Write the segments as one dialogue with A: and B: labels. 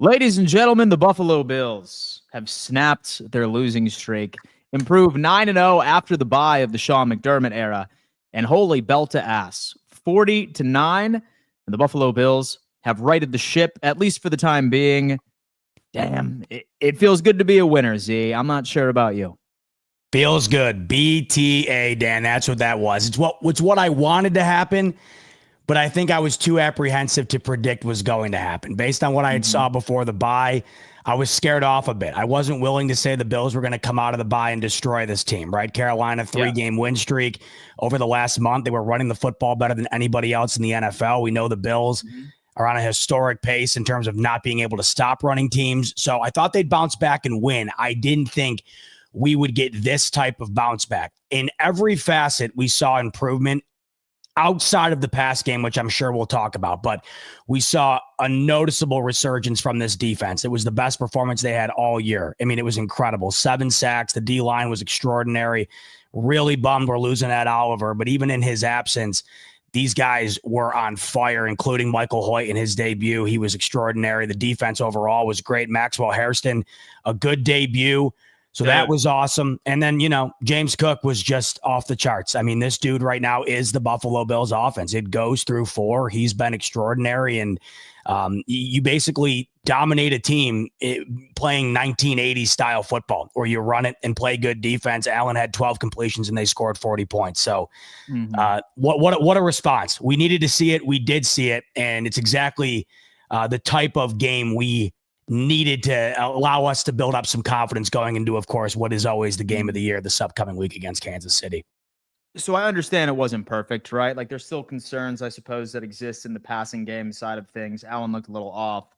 A: Ladies and gentlemen, the Buffalo Bills have snapped their losing streak, improved 9-0 after the bye of the Sean McDermott era, and holy belt to ass, 40-9. And the Buffalo Bills have righted the ship, at least for the time being. Damn, it feels good to be a winner, Z. I'm not sure about you.
B: Feels good. BTA, Dan. That's what that was. It's what I wanted to happen, but I think I was too apprehensive to predict was going to happen. Based on what I had saw before the bye, I was scared off a bit. I wasn't willing to say the Bills were going to come out of the bye and destroy this team, right? Carolina, three-game win streak. Over the last month, they were running the football better than anybody else in the NFL. We know the Bills are on a historic pace in terms of not being able to stop running teams. So I thought they'd bounce back and win. I didn't think we would get this type of bounce back. In every facet, we saw improvement outside of the pass game, which I'm sure we'll talk about, but we saw a noticeable resurgence from this defense. It was the best performance they had all year. I mean, it was incredible. 7 sacks. The D-line was extraordinary. Really bummed we're losing Ed Oliver, but even in his absence, these guys were on fire, including Michael Hoecht in his debut. He was extraordinary. The defense overall was great. Max Hairston, a good debut. So that was awesome. And then, James Cook was just off the charts. I mean, this dude right now is the Buffalo Bills offense. It goes through 4. He's been extraordinary. And you basically dominate a team playing 1980s style football, where you run it and play good defense. Allen had 12 completions and they scored 40 points. So what a response. We needed to see it. We did see it. And it's exactly the type of game we needed to allow us to build up some confidence going into, of course, what is always the game of the year this upcoming week against Kansas City.
A: So I understand it wasn't perfect, right? Like, there's still concerns, I suppose, that exist in the passing game side of things. Allen looked a little off.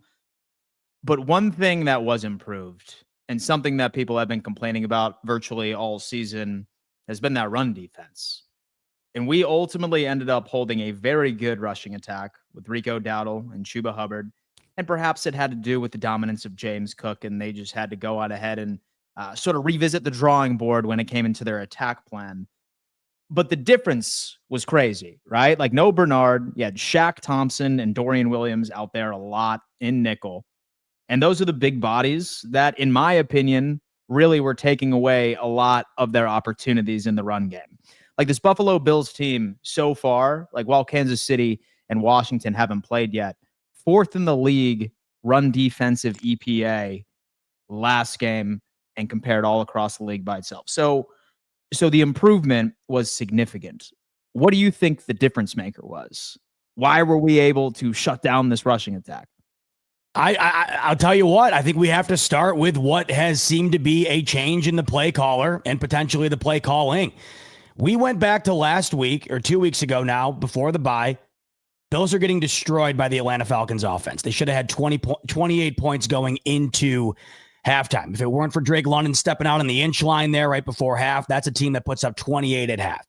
A: But one thing that was improved, and something that people have been complaining about virtually all season, has been that run defense. And we ultimately ended up holding a very good rushing attack with Rico Dowdle and Chuba Hubbard. And perhaps it had to do with the dominance of James Cook, and they just had to go out ahead and sort of revisit the drawing board when it came into their attack plan. But the difference was crazy, right? Like, no Bernard. You had Shaq Thompson and Dorian Williams out there a lot in nickel. And those are the big bodies that, in my opinion, really were taking away a lot of their opportunities in the run game. Like, this Buffalo Bills team so far, like, while Kansas City and Washington haven't played yet, 4th in the league run defensive EPA last game, and compared all across the league by itself. So the improvement was significant. What do you think the difference maker was? Why were we able to shut down this rushing attack?
B: I'll tell you what, I think we have to start with what has seemed to be a change in the play caller and potentially the play calling. We went back to last week or 2 weeks ago now, before the bye. Bills are getting destroyed by the Atlanta Falcons offense. They should have had 28 points going into halftime. If it weren't for Drake London stepping out on the inch line there right before half, that's a team that puts up 28 at half.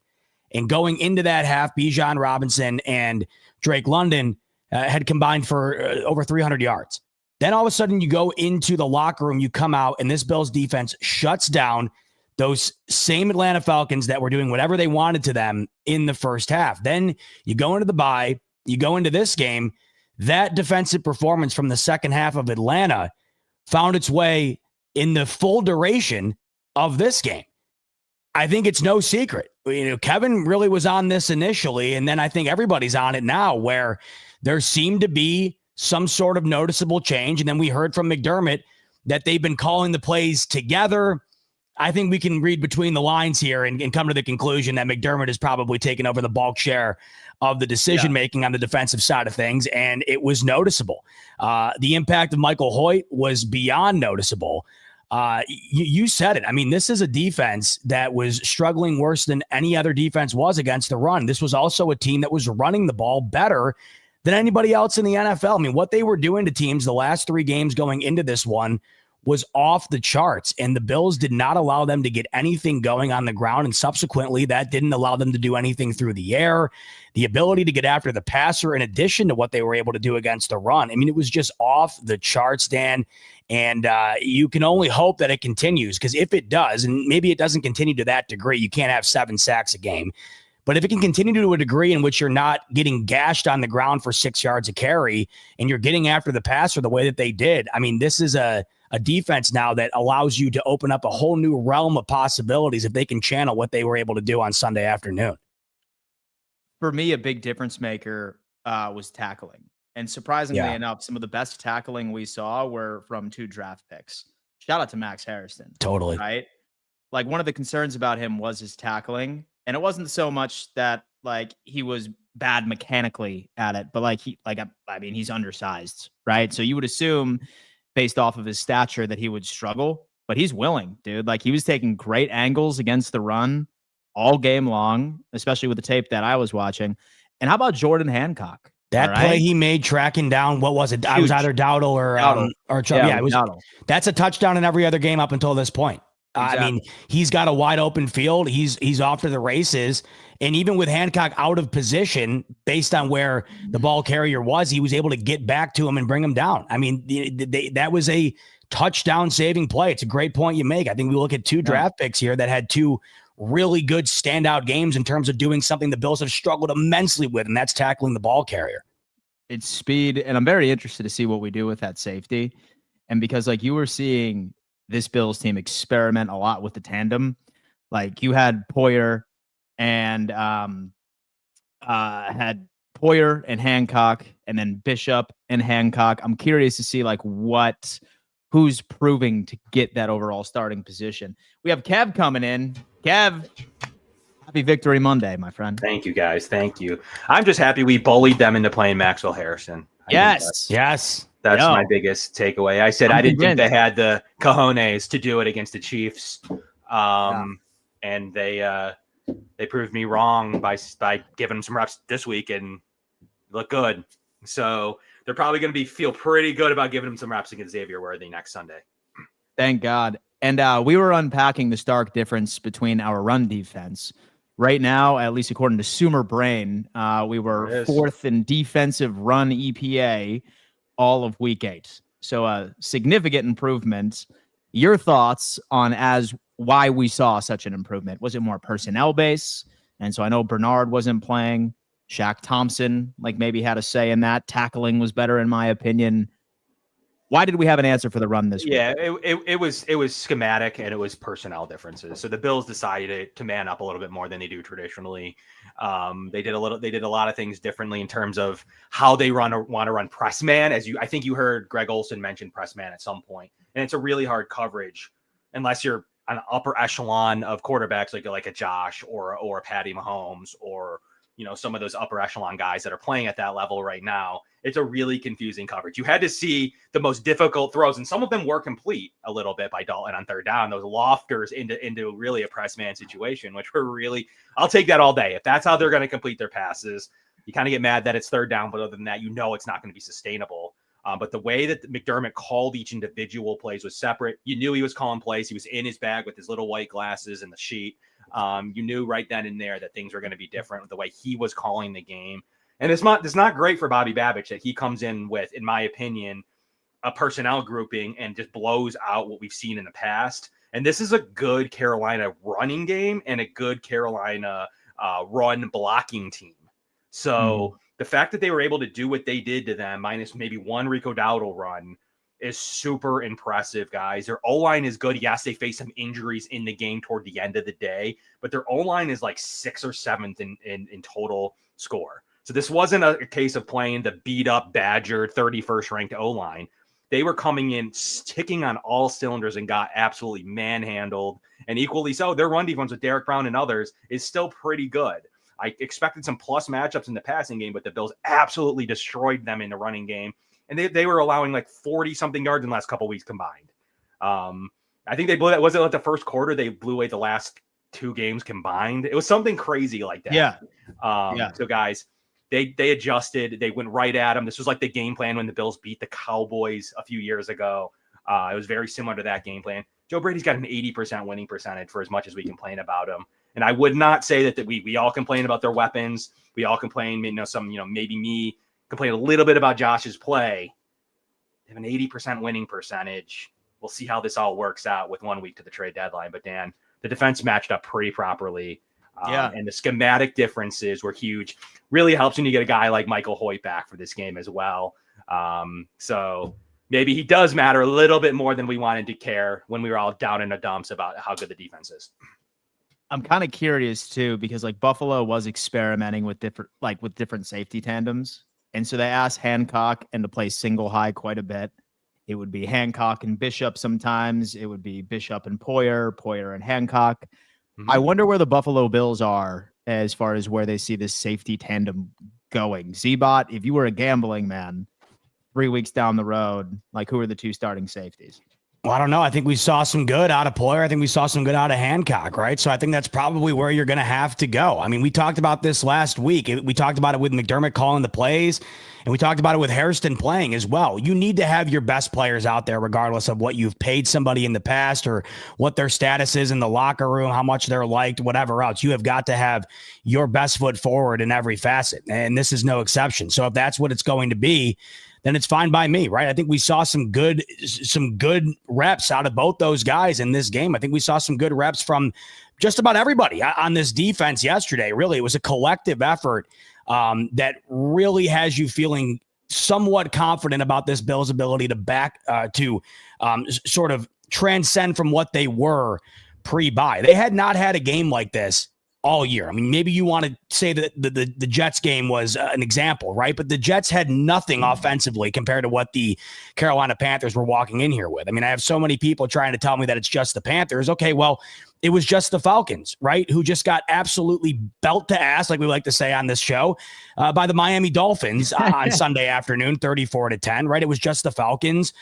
B: And going into that half, Bijan Robinson and Drake London had combined for over 300 yards. Then all of a sudden you go into the locker room, you come out, and this Bills defense shuts down those same Atlanta Falcons that were doing whatever they wanted to them in the first half. Then you go into the bye. You go into this game, that defensive performance from the second half of Atlanta found its way in the full duration of this game. I think it's no secret. Kevin really was on this initially, and then I think everybody's on it now, where there seemed to be some sort of noticeable change. And then we heard from McDermott that they've been calling the plays together. I think we can read between the lines here and come to the conclusion that McDermott has probably taken over the bulk share of the decision-making on the defensive side of things, and it was noticeable. The impact of Michael Hoecht was beyond noticeable. You said it. I mean, this is a defense that was struggling worse than any other defense was against the run. This was also a team that was running the ball better than anybody else in the NFL. I mean, what they were doing to teams the last 3 games going into this one was off the charts, and the Bills did not allow them to get anything going on the ground, and subsequently that didn't allow them to do anything through the air. The ability to get after the passer, in addition to what they were able to do against the run, I mean, it was just off the charts, Dan, and you can only hope that it continues, because if it does, and maybe it doesn't continue to that degree, you can't have 7 sacks a game, But if it can continue to a degree in which you're not getting gashed on the ground for 6 yards a carry and you're getting after the passer the way that they did, I mean, this is a defense now that allows you to open up a whole new realm of possibilities if they can channel what they were able to do on Sunday afternoon.
A: For me, a big difference maker was tackling. And surprisingly enough, some of the best tackling we saw were from 2 draft picks. Shout out to Max Hairston.
B: Totally.
A: Right? Like, one of the concerns about him was his tackling. And it wasn't so much that like he was bad mechanically at it, but like I mean, he's undersized, right? So you would assume based off of his stature that he would struggle, but he's willing, dude. Like, he was taking great angles against the run all game long, especially with the tape that I was watching. And how about Jordan Hancock?
B: That play he made tracking down, what was it? I was either Dowdle or Chubb. Yeah, it was Dowdle. That's a touchdown in every other game up until this point. Exactly. I mean, he's got a wide open field. He's off to the races. And even with Hancock out of position, based on where the ball carrier was, he was able to get back to him and bring him down. I mean, that was a touchdown saving play. It's a great point you make. I think we look at 2 draft picks here that had 2 really good standout games in terms of doing something the Bills have struggled immensely with, and that's tackling the ball carrier.
A: It's speed, and I'm very interested to see what we do with that safety. And because like you were seeing this Bills team experiment a lot with the tandem. Like, you had Poyer and Hancock, and then Bishop and Hancock. I'm curious to see like who's proving to get that overall starting position. We have Kev coming in. Kev, happy Victory Monday, my friend.
C: Thank you, guys. Thank you. I'm just happy we bullied them into playing Maxwell Hairston.
A: Yes.
C: That's my biggest takeaway. I said I didn't think they had the cojones to do it against the Chiefs, and they proved me wrong by giving them some reps this week and look good. So they're probably going to feel pretty good about giving them some reps against Xavier Worthy next Sunday.
A: Thank God. And we were unpacking the stark difference between our run defense. Right now, at least according to Sumer Brain, we were 4th in defensive run EPA all of week 8. So a significant improvement. Your thoughts on why we saw such an improvement? Was it more personnel base? And so I know Bernard wasn't playing. Shaq Thompson maybe had a say in that. Tackling was better in my opinion. Why did we have an answer for the run this week?
C: Yeah, it was schematic and it was personnel differences. So the Bills decided to man up a little bit more than they do traditionally. They did a lot of things differently in terms of how they want to run press man. I think you heard Greg Olsen mention press man at some point, and it's a really hard coverage unless you're an upper echelon of quarterbacks like a Josh or a Patty Mahomes or some of those upper echelon guys that are playing at that level right now. It's a really confusing coverage. You had to see the most difficult throws, and some of them were complete a little bit by Dalton on 3rd down. Those lofters into really a press man situation, which were really, I'll take that all day. If that's how they're going to complete their passes, you kind of get mad that it's 3rd down, but other than that, it's not going to be sustainable. But the way that McDermott called each individual plays was separate. You knew he was calling plays. He was in his bag with his little white glasses and the sheet. You knew right then and there that things were going to be different with the way he was calling the game. And it's not great for Bobby Babich that he comes in with, in my opinion, a personnel grouping and just blows out what we've seen in the past. And this is a good Carolina running game and a good Carolina run blocking team. So the fact that they were able to do what they did to them, minus maybe one Rico Dowdle run, is super impressive, guys. Their O-line is good. Yes, they faced some injuries in the game toward the end of the day, but their O-line is like 6th or 7th in total score. So this wasn't a case of playing the beat-up Badger 31st ranked O-line. They were coming in, ticking on all cylinders and got absolutely manhandled. And equally so, their run defense with Derek Brown and others is still pretty good. I expected some plus matchups in the passing game, but the Bills absolutely destroyed them in the running game. And they were allowing like 40-something yards in the last couple of weeks combined. I think they blew that. Was it like the first quarter they blew away the last 2 games combined? It was something crazy like that.
A: Yeah.
C: So guys, they adjusted. They went right at them. This was like the game plan when the Bills beat the Cowboys a few years ago. It was very similar to that game plan. Joe Brady's got an 80% winning percentage for as much as we complain about him. And I would not say that we all complain about their weapons. We all complain, maybe me complain a little bit about Josh's play. They have an 80% winning percentage. We'll see how this all works out with 1 week to the trade deadline. But Dan, the defense matched up pretty properly. And the schematic differences were huge. Really helps when you get a guy like Michael Hoecht back for this game as well. So maybe he does matter a little bit more than we wanted to care when we were all down in the dumps about how good the defense is.
A: I'm kind of curious too, because like Buffalo was experimenting with different safety tandems. And so they asked Hancock and to play single high quite a bit. It would be Hancock and Bishop sometimes. It would be Bishop and Poyer and Hancock. Mm-hmm. I wonder where the Buffalo Bills are as far as where they see this safety tandem going. Z-Bot, if you were a gambling man 3 weeks down the road, like who are the two starting safeties?
B: Well, I don't know. I think we saw some good out of Poyer. I think we saw some good out of Hancock, right? So I think that's probably where you're going to have to go. I mean, we talked about this last week. We talked about it with McDermott calling the plays, and we talked about it with Hairston playing as well. You need to have your best players out there, regardless of what you've paid somebody in the past or what their status is in the locker room, how much they're liked, whatever else. You have got to have your best foot forward in every facet, and this is no exception. So if that's what it's going to be, then it's fine by me, right? I think we saw some good reps out of both those guys in this game. I think we saw some good reps from just about everybody on this defense yesterday. Really, it was a collective effort that really has you feeling somewhat confident about this Bills' ability to sort of transcend from what they were pre-bye. They had not had a game like this all year. I mean, maybe you want to say that the Jets game was an example, right? But the Jets had nothing offensively compared to what the Carolina Panthers were walking in here with. I mean, I have so many people trying to tell me that it's just the Panthers. Okay, well, it was just the Falcons, right? Who just got absolutely belt to ass, like we like to say on this show, by the Miami Dolphins on Sunday afternoon, 34-10, right? It was just the Falcons.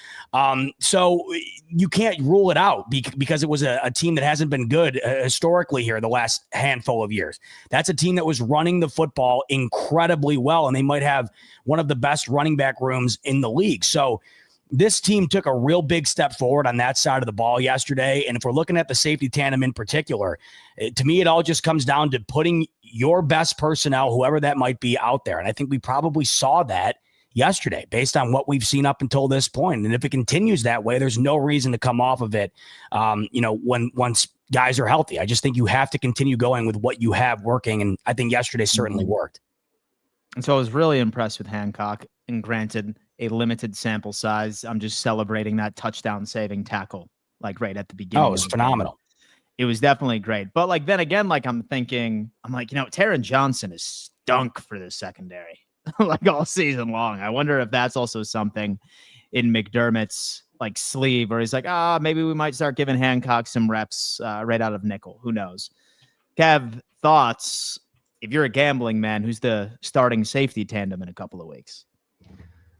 B: So you can't rule it out because it was a team that hasn't been good historically here the last handful of years. That's a team that was running the football incredibly well, and they might have one of the best running back rooms in the league. So this team took a real big step forward on that side of the ball yesterday. And if we're looking at the safety tandem in particular, to me, it all just comes down to putting your best personnel, whoever that might be, out there. And I think we probably saw that yesterday based on what we've seen up until this point. And if it continues that way, there's no reason to come off of it, once guys are healthy. I just think you have to continue going with what you have working. And I think yesterday certainly worked.
A: And so I was really impressed with Hancock, and granted, a limited sample size. I'm just celebrating that touchdown saving tackle, like right at the beginning.
B: Oh, it was phenomenal.
A: It was definitely great. But like, then again, like I'm like, Taron Johnson is stunk for this secondary like all season long. I wonder if that's also something in McDermott's like sleeve, where he's like, maybe we might start giving Hancock some reps right out of nickel. Who knows? Kev, thoughts? If you're a gambling man, who's the starting safety tandem in a couple of weeks?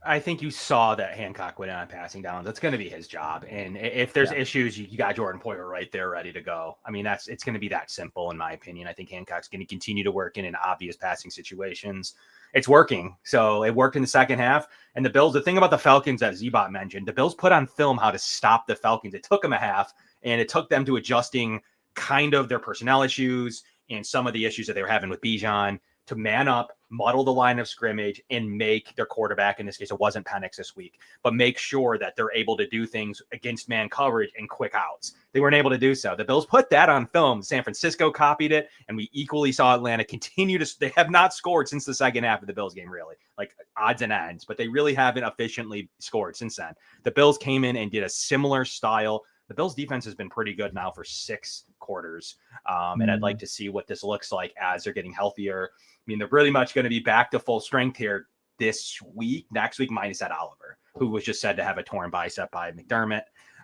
C: I think you saw that Hancock went on passing downs. That's going to be his job. And if there's issues, you got Jordan Poyer right there ready to go. I mean, it's going to be that simple, in my opinion. I think Hancock's going to continue to work in obvious passing situations. It's working. So it worked in the second half. And the Bills, the thing about the Falcons that Z-Bot mentioned, the Bills put on film how to stop the Falcons. It took them a half, and it took them to adjusting kind of their personnel issues and some of the issues that they were having with Bijan to man up, muddle the line of scrimmage, and make their quarterback, in this case, it wasn't Penix this week, but make sure that they're able to do things against man coverage and quick outs. They weren't able to do so. The Bills put that on film. San Francisco copied it, and we equally saw Atlanta continue to. They have not scored since the second half of the Bills game, really, like odds and ends, but they really haven't efficiently scored since then. The Bills came in and did a similar style. The Bills defense has been pretty good now for 6 quarters. And I'd like to see what this looks like as they're getting healthier. I mean, they're really much going to be back to full strength here this week, next week, minus Ed Oliver, who was just said to have a torn bicep by McDermott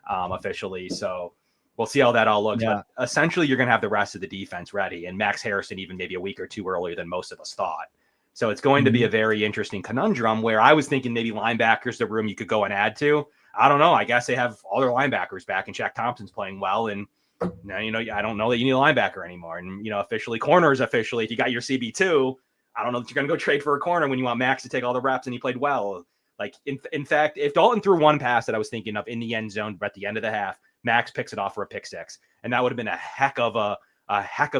C: officially. So we'll see how that all looks.
A: Yeah.
C: But essentially, you're going to have the rest of the defense ready, and Max Hairston even maybe a week or two earlier than most of us thought. So it's going to be a very interesting conundrum where I was thinking maybe linebackers, the room you could go and add to. I don't know. I guess they have all their linebackers back, and Shaq Thompson's playing well. And now, I don't know that you need a linebacker anymore. And, officially, corners, if you got your CB2, I don't know that you're going to go trade for a corner when you want Max to take all the reps and he played well. Like, in fact, if Dalton threw one pass that I was thinking of in the end zone at the end of the half, Max picks it off for a pick six. And that would have been a heck of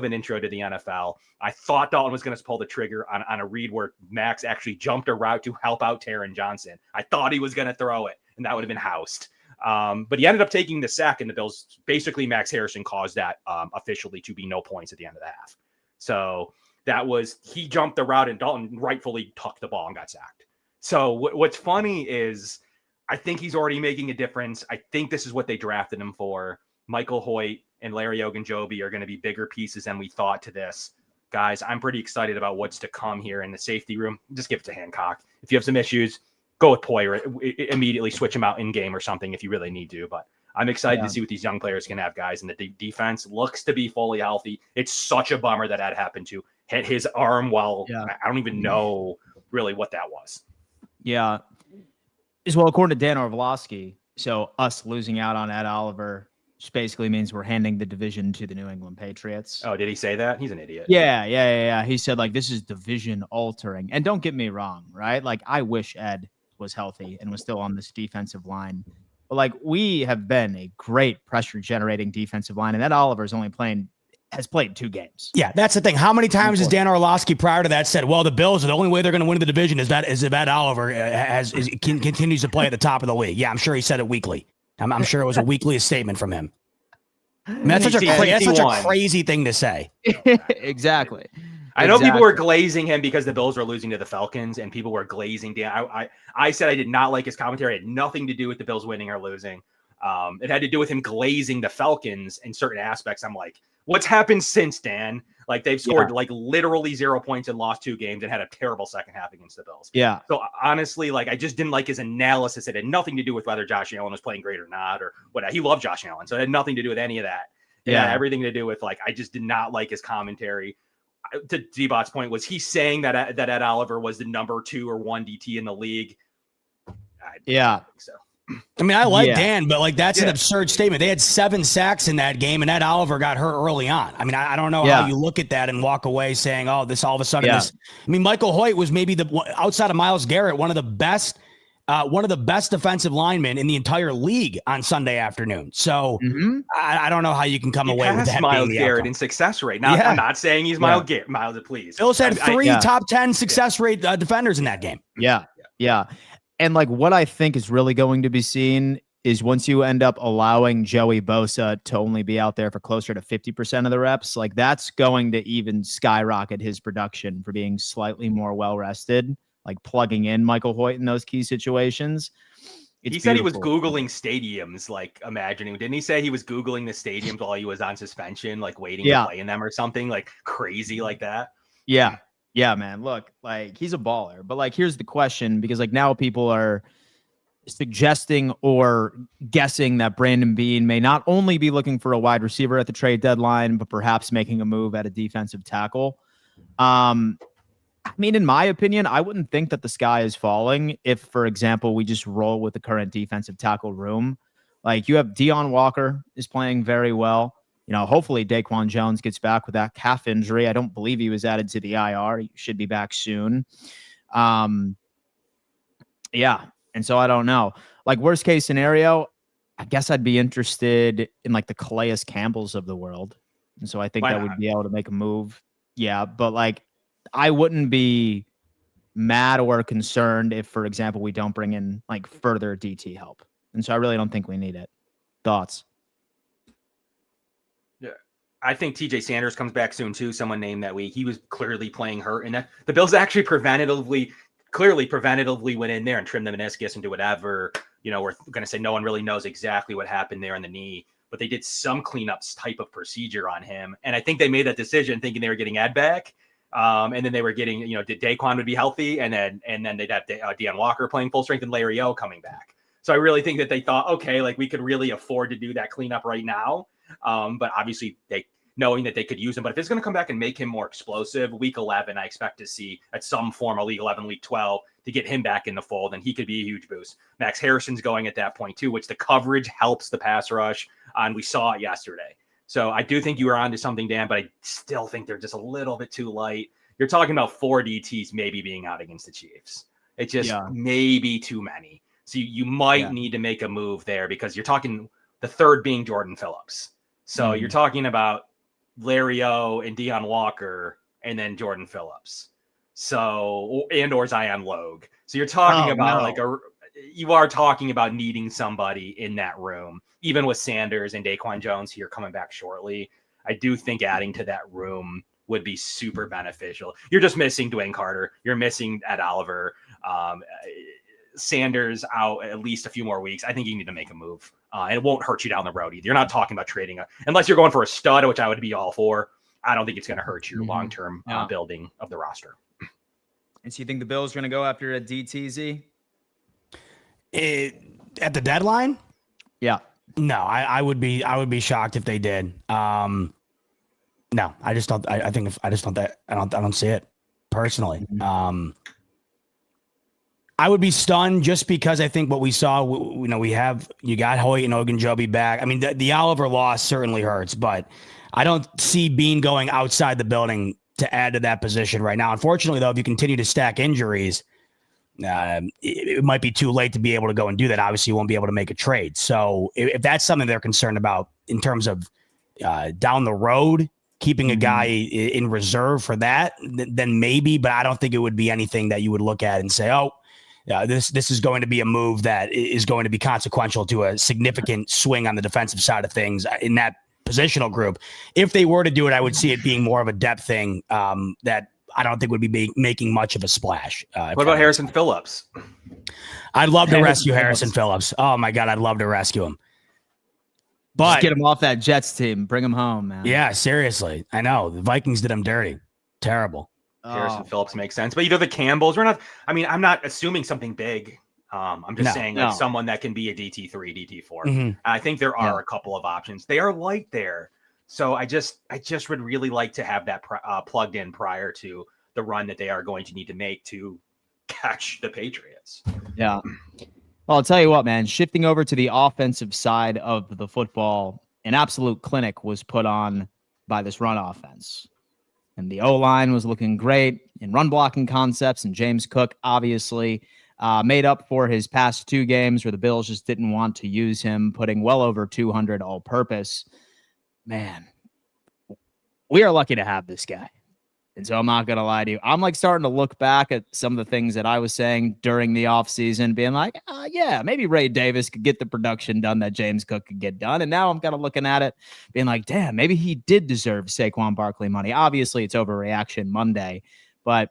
C: an intro to the NFL. I thought Dalton was going to pull the trigger on a read where Max actually jumped a route to help out Taron Johnson. I thought he was going to throw it, and that would have been housed. But he ended up taking the sack, and the Bills, basically Max Hairston caused that officially to be no points at the end of the half. So he jumped the route and Dalton rightfully tucked the ball and got sacked. So what's funny is I think he's already making a difference. I think this is what they drafted him for. Michael Hoecht and Larry Ogunjobi are going to be bigger pieces than we thought to this. Guys, I'm pretty excited about what's to come here in the safety room. Just give it to Hancock. If you have some issues, go with Poyer. Immediately switch him out in game or something if you really need to. But I'm excited to see what these young players can have, guys. And the defense looks to be fully healthy. It's such a bummer that happened to hit his arm while I don't even know really what that was.
A: Yeah. As well, according to Dan Orlovsky, so us losing out on Ed Oliver just basically means we're handing the division to the New England Patriots.
C: Oh, did he say that? He's an idiot.
A: Yeah. He said, like, this is division altering. And don't get me wrong, right? Like, I wish Ed was healthy and was still on this defensive line. But, like, we have been a great pressure-generating defensive line, and Ed Oliver's has played 2 games.
B: Yeah, that's the thing. How many times has Dan Orlovsky prior to that said, well, the Bills are the only way they're going to win the division is if Ed Oliver continues to play at the top of the league? Yeah, I'm sure he said it weekly. I'm sure it was a weekly statement from him. I mean, that's such a crazy thing to say.
A: Exactly.
C: I know people were glazing him because the Bills were losing to the Falcons, and people were glazing Dan. I said I did not like his commentary. It had nothing to do with the Bills winning or losing. It had to do with him glazing the Falcons in certain aspects. I'm like, what's happened since, Dan? Like, they've scored like literally 0 points and lost 2 games and had a terrible second half against the Bills.
A: Yeah.
C: So honestly, like, I just didn't like his analysis. It had nothing to do with whether Josh Allen was playing great or not, or what. He loved Josh Allen, so it had nothing to do with any of that. Yeah, everything to do with, like, I just did not like his commentary. To D-Bot's point, was he saying that Ed Oliver was the number 2 or 1 DT in the league? I don't think so.
B: I mean, I like Dan, but like that's an absurd statement. They had 7 sacks in that game, and Ed Oliver got hurt early on. I mean, I don't know how you look at that and walk away saying, "Oh, this all of a sudden." This. I mean, Michael Hoecht was maybe outside of Myles Garrett, one of the best defensive linemen in the entire league on Sunday afternoon. So I don't know how you can come away with that.
C: Myles Garrett in success rate. I'm not saying he's Myles Garrett. Myles, please.
B: Bills had 3 top 10 success rate defenders in that game.
A: Yeah. And like what I think is really going to be seen is once you end up allowing Joey Bosa to only be out there for closer to 50% of the reps, like that's going to even skyrocket his production for being slightly more well-rested, like plugging in Michael Hoecht in those key situations.
C: He said he was Googling stadiums, like imagining. Didn't he say he was Googling the stadiums while he was on suspension, like waiting to play in them or something like crazy like that?
A: Yeah, man. Look, like he's a baller. But like, here's the question, because like now people are suggesting or guessing that Brandon Beane may not only be looking for a wide receiver at the trade deadline, but perhaps making a move at a defensive tackle. I mean, in my opinion, I wouldn't think that the sky is falling if, for example, we just roll with the current defensive tackle room. Like you have Deion Walker is playing very well. You know, hopefully Daquan Jones gets back with that calf injury. I don't believe he was added to the IR. He should be back soon. And so I don't know. Like worst case scenario, I guess I'd be interested in like the Calais Campbells of the world. And so I think that would be able to make a move. Yeah, but like I wouldn't be mad or concerned if, for example, we don't bring in like further DT help. And so I really don't think we need it. Thoughts?
C: I think TJ Sanders comes back soon too. Someone named that week. He was clearly playing hurt, and the Bills actually preventatively went in there and trimmed the meniscus and do whatever. You know, we're going to say no one really knows exactly what happened there in the knee, but they did some cleanups type of procedure on him. And I think they made that decision thinking they were getting Ed back. And then they were getting, Daquan would be healthy, and then they'd have Deion Walker playing full strength and Larry O coming back. So I really think that they thought, okay, like we could really afford to do that cleanup right now. But obviously knowing that they could use him. But if it's going to come back and make him more explosive, week 11, I expect to see at some form of week 11, week 12 to get him back in the fold, and he could be a huge boost. Max Hairston's going at that point too, which the coverage helps the pass rush. And we saw it yesterday. So I do think you were onto something, Dan, but I still think they're just a little bit too light. You're talking about 4 DTs maybe being out against the Chiefs. It's just maybe too many. So you might need to make a move there, because you're talking the third being Jordan Phillips. So you're talking about Larry O and Deion Walker and then Jordan Phillips. So, or Zion Logue. So you're talking you are talking about needing somebody in that room, even with Sanders and Daquan Jones here coming back shortly. I do think adding to that room would be super beneficial. You're just missing Dwayne Carter. You're missing Ed Oliver. Sanders out at least a few more weeks. I think you need to make a move. And it won't hurt you down the road either. You're not talking about trading unless you're going for a stud, which I would be all for. I don't think it's going to hurt your long-term building of the roster.
A: And so you think the Bills are going to go after a DTZ?
B: At the deadline?
A: Yeah.
B: No, I would be shocked if they did. No, I just don't. I don't see it personally. I would be stunned just because I think what we saw, you got Hoecht and Ogunjobi back. I mean, the Oliver loss certainly hurts, but I don't see Bean going outside the building to add to that position right now. Unfortunately, though, if you continue to stack injuries, it might be too late to be able to go and do that. Obviously, you won't be able to make a trade. So if that's something they're concerned about in terms of down the road, keeping a guy in reserve for that, then maybe, but I don't think it would be anything that you would look at and say, oh, this is going to be a move that is going to be consequential to a significant swing on the defensive side of things in that positional group. If they were to do it, I would see it being more of a depth thing that I don't think would be making much of a splash.
C: What about Harrison Phillips?
B: I'd love to rescue Harrison Phillips. Oh my God, I'd love to rescue him. But
A: just get him off that Jets team, bring him home, man.
B: Yeah, seriously. I know the Vikings did him dirty. Terrible.
C: Harrison Phillips makes sense, but either the Campbells, I'm not assuming something big. I'm just saying someone that can be a DT3, DT4. I think there are a couple of options. They are light there. So I just would really like to have that plugged in prior to the run that they are going to need to make to catch the Patriots.
A: Yeah. Well, I'll tell you what, man, shifting over to the offensive side of the football, an absolute clinic was put on by this run offense. And the O-line was looking great in run blocking concepts, and James Cook obviously made up for his past 2 games where the Bills just didn't want to use him, putting well over 200 all-purpose. Man, we are lucky to have this guy. And so I'm not going to lie to you. I'm like starting to look back at some of the things that I was saying during the offseason, being like, yeah, maybe Ray Davis could get the production done that James Cook could get done. And now I'm kind of looking at it, being like, damn, maybe he did deserve Saquon Barkley money. Obviously, it's overreaction Monday. But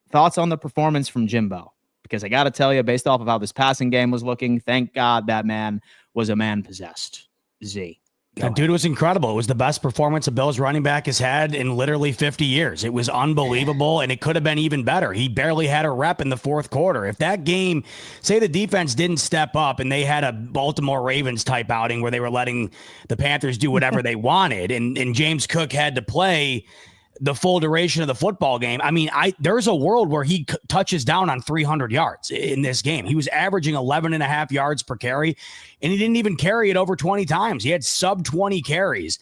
A: thoughts on the performance from Jimbo? Because I got to tell you, based off of how this passing game was looking, thank God that man was a man possessed. Z.
B: That dude was incredible. It was the best performance a Bills running back has had in literally 50 years. It was unbelievable, and it could have been even better. He barely had a rep in the fourth quarter. If that game, say the defense didn't step up and they had a Baltimore Ravens type outing where they were letting the Panthers do whatever they wanted, and James Cook had to play the full duration of the football game. I mean, there's a world where he touches down on 300 yards in this game. He was averaging 11.5 yards per carry, and he didn't even carry it over 20 times. He had sub 20 carries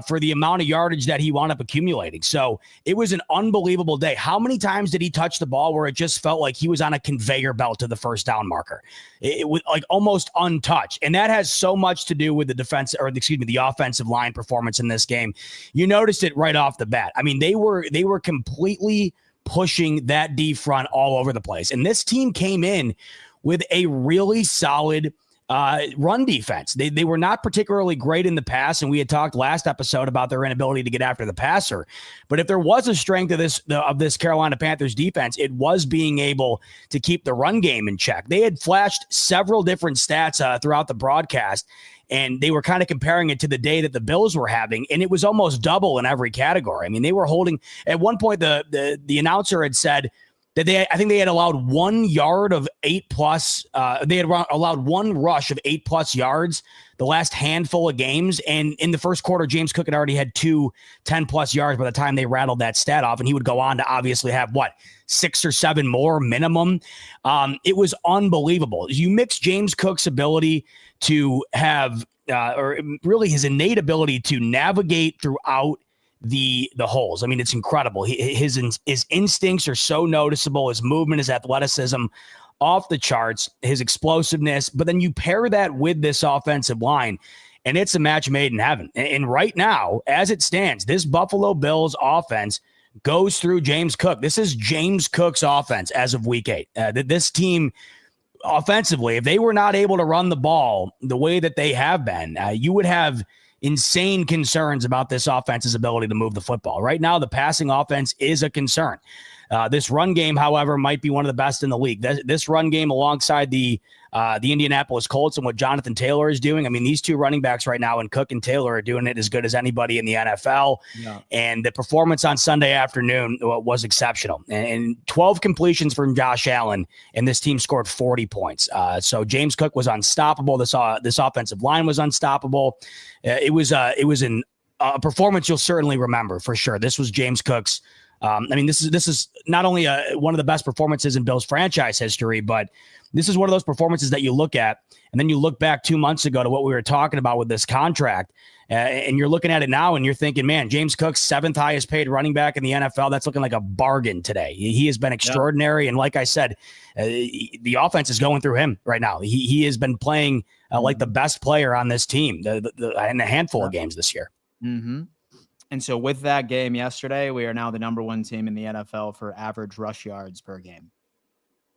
B: for the amount of yardage that he wound up accumulating. So it was an unbelievable day. How many times did he touch the ball where it just felt like he was on a conveyor belt to the first down marker? It was like almost untouched. And that has so much to do with the offensive line performance in this game. You noticed it right off the bat. I mean, they were completely pushing that D front all over the place. And this team came in with a really solid run defense. They were not particularly great in the pass, and we had talked last episode about their inability to get after the passer. But if there was a strength of this Carolina Panthers defense, it was being able to keep the run game in check. They had flashed several different stats throughout the broadcast, and they were kind of comparing it to the day that the Bills were having, and it was almost double in every category. I mean, they were holding at one point. The announcer had said that I think they had allowed 1 yard of 8+. They had allowed one rush of 8+ yards the last handful of games. And in the first quarter, James Cook had already had 2 10+ yards by the time they rattled that stat off. And he would go on to obviously have 6 or 7 more minimum. It was unbelievable. You mix James Cook's ability to have, or really his innate ability to navigate throughout the holes. I mean, it's incredible. His instincts are so noticeable. His movement, his athleticism, off the charts, his explosiveness. But then you pair that with this offensive line, and it's a match made in heaven. And right now, as it stands, this Buffalo Bills offense goes through James Cook. This is James Cook's offense as of week 8. This team offensively, if they were not able to run the ball the way that they have been, you would have insane concerns about this offense's ability to move the football. Right now, the passing offense is a concern. This run game, however, might be one of the best in the league. This run game alongside the Indianapolis Colts and what Jonathan Taylor is doing. I mean, these two running backs right now, and Cook and Taylor, are doing it as good as anybody in the NFL. Yeah. And the performance on Sunday afternoon was exceptional. And 12 completions from Josh Allen, and this team scored 40 points. So James Cook was unstoppable. This offensive line was unstoppable. It was a performance you'll certainly remember for sure. This was James Cook's. This is not only one of the best performances in Bills franchise history, but this is one of those performances that you look at, and then you look back 2 months ago to what we were talking about with this contract, and you're looking at it now, and you're thinking, man, James Cook's 7th highest paid running back in the NFL. That's looking like a bargain today. He has been extraordinary, and like I said, the offense is going through him right now. He has been playing like the best player on this team in a handful of games this year.
A: Mm-hmm. And so with that game yesterday, we are now the number 1 team in the NFL for average rush yards per game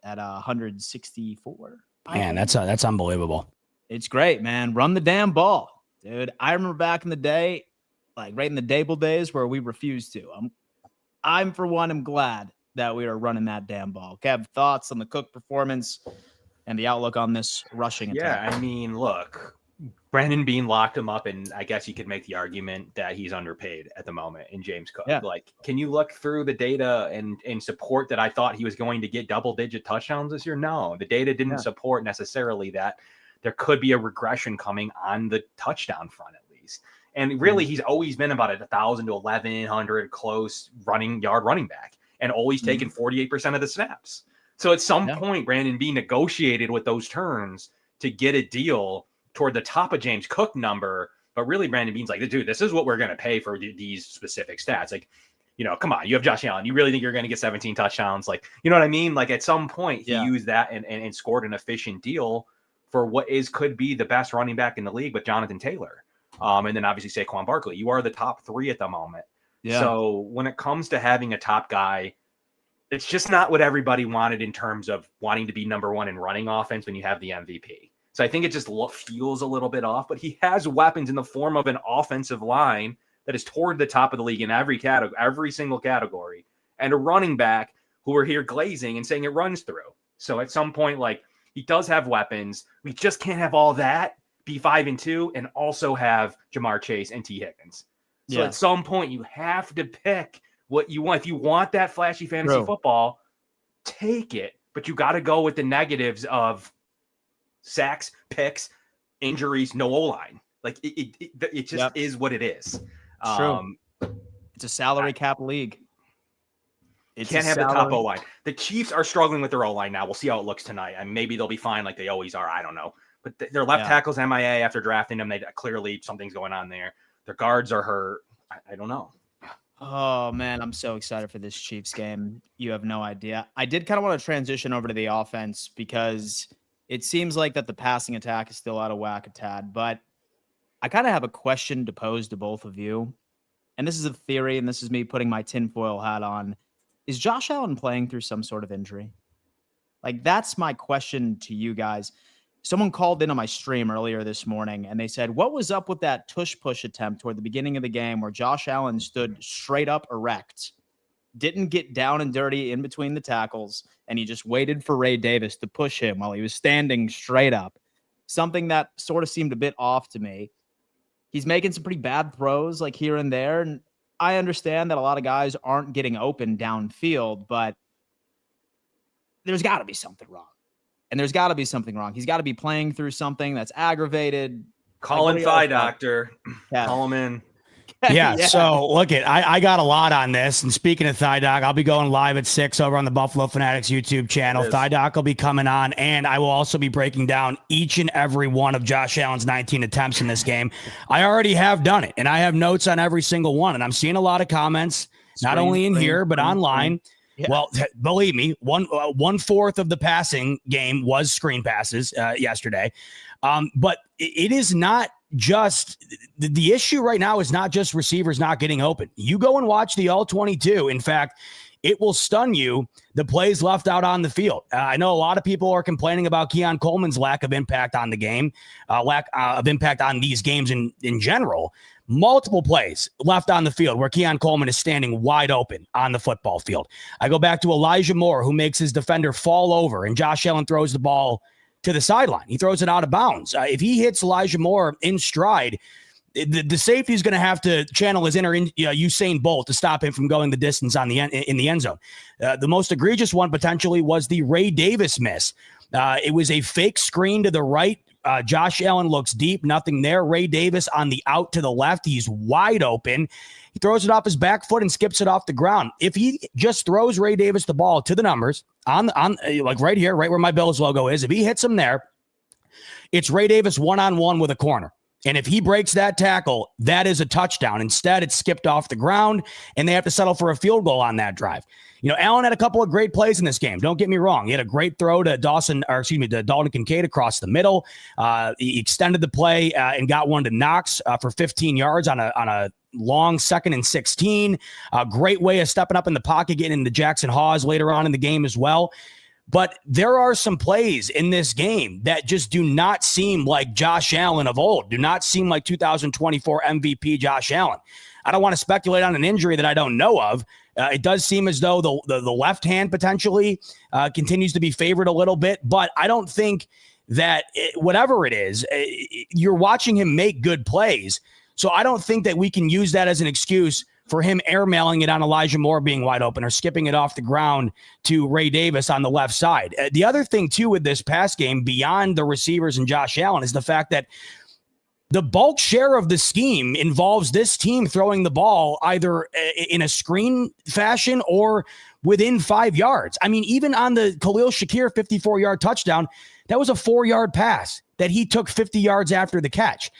A: at 164.
B: Man, that's unbelievable.
A: It's great, man. Run the damn ball, dude. I remember back in the day, like right in the Dable days, where we refused to. I'm for one, am glad that we are running that damn ball. Kev, thoughts on the Cook performance and the outlook on this rushing attack?
C: Yeah, I mean, look, Brandon Beane locked him up, and I guess you could make the argument that he's underpaid at the moment in James Cook. Yeah. Like, can you look through the data and support that I thought he was going to get double-digit touchdowns this year? No, the data didn't support necessarily that. There could be a regression coming on the touchdown front at least. And really, he's always been about 1,000 to 1,100 close running back, and always taken 48% of the snaps. So at some point, Brandon Beane negotiated with those turns to get a deal toward the top of James Cook number, but really Brandon Beane's like, dude, this is what we're going to pay for these specific stats. Like, come on, you have Josh Allen. You really think you're going to get 17 touchdowns? Like, you know what I mean? Like at some point he used that and scored an efficient deal for what could be the best running back in the league with Jonathan Taylor. And then obviously Saquon Barkley. You are the top 3 at the moment. Yeah. So when it comes to having a top guy, it's just not what everybody wanted in terms of wanting to be number 1 in running offense when you have the MVP. So I think it just feels a little bit off, but he has weapons in the form of an offensive line that is toward the top of the league in every single category, and a running back who are here glazing and saying it runs through. So at some point, like, he does have weapons. We just can't have all that, be 5-2, and also have Jamar Chase and T. Higgins. So at some point, you have to pick what you want. If you want that flashy fantasy football, take it, but you got to go with the negatives of sacks, picks, injuries, no O-line. Like it just is what it is.
A: True. It's a salary cap league.
C: You can't have the top O-line. The Chiefs are struggling with their O-line now. We'll see how it looks tonight. And maybe they'll be fine like they always are. I don't know. But their left tackle's MIA after drafting them. They clearly something's going on there. Their guards are hurt. I don't know.
A: Oh, man, I'm so excited for this Chiefs game. You have no idea. I did kind of want to transition over to the offense because it seems like that the passing attack is still out of whack a tad, but I kind of have a question to pose to both of you. And this is a theory, and this is me putting my tinfoil hat on. Is Josh Allen playing through some sort of injury? Like, that's my question to you guys. Someone called in on my stream earlier this morning, and they said, what was up with that tush-push attempt toward the beginning of the game where Josh Allen stood straight up erect, didn't get down and dirty in between the tackles, and he just waited for Ray Davis to push him while he was standing straight up? Something that sort of seemed a bit off to me. He's making some pretty bad throws like here and there, and I understand that a lot of guys aren't getting open downfield, but there's got to be something wrong. And there's got to be something wrong. He's got to be playing through something that's aggravated.
C: Call in thigh doctor. Call him in.
B: Yeah. So look, I got a lot on this. And speaking of Thigh Doc, I'll be going live at 6 over on the Buffalo Fanatics YouTube channel. Thigh Doc will be coming on, and I will also be breaking down each and every one of Josh Allen's 19 attempts in this game. I already have done it, and I have notes on every single one. And I'm seeing a lot of comments, not only in here but online. Yeah. Well, believe me, 1/4 of the passing game was screen passes yesterday. But it is not just the issue right now is not just receivers not getting open. You go and watch the all 22. In fact, it will stun you, the plays left out on the field. I know a lot of people are complaining about Keon Coleman's lack of impact on the game, lack of impact on these games in general. Multiple plays left on the field where Keon Coleman is standing wide open on the football field. I go back to Elijah Moore, who makes his defender fall over, and Josh Allen throws the ball to the sideline. He throws it out of bounds. If he hits Elijah Moore in stride, the safety is going to have to channel his inner Usain Bolt to stop him from going the distance in the end zone. The most egregious one potentially was the Ray Davis miss. It was a fake screen to the right. Josh Allen looks deep, nothing there. Ray Davis on the out to the left. He's wide open. He throws it off his back foot and skips it off the ground. If he just throws Ray Davis the ball to the numbers on like right here, right where my Bills logo is, if he hits him there, it's Ray Davis one-on-one with a corner. And if he breaks that tackle, that is a touchdown. Instead, it's skipped off the ground, and they have to settle for a field goal on that drive. Allen had a couple of great plays in this game. Don't get me wrong. He had a great throw to Dalton Kincaid across the middle. He extended the play and got one to Knox for 15 yards on a long 2nd and 16. A great way of stepping up in the pocket, getting into Jackson Hawes later on in the game as well. But there are some plays in this game that just do not seem like Josh Allen of old, do not seem like 2024 MVP Josh Allen. I don't want to speculate on an injury that I don't know of. It does seem as though the left hand potentially continues to be favored a little bit, but I don't think that whatever it is, you're watching him make good plays. So I don't think that we can use that as an excuse for him airmailing it on Elijah Moore being wide open or skipping it off the ground to Ray Davis on the left side. The other thing, too, with this pass game, beyond the receivers and Josh Allen, is the fact that the bulk share of the scheme involves this team throwing the ball either in a screen fashion or within 5 yards. I mean, even on the Khalil Shakir 54-yard touchdown, that was a 4-yard pass that he took 50 yards after the catch.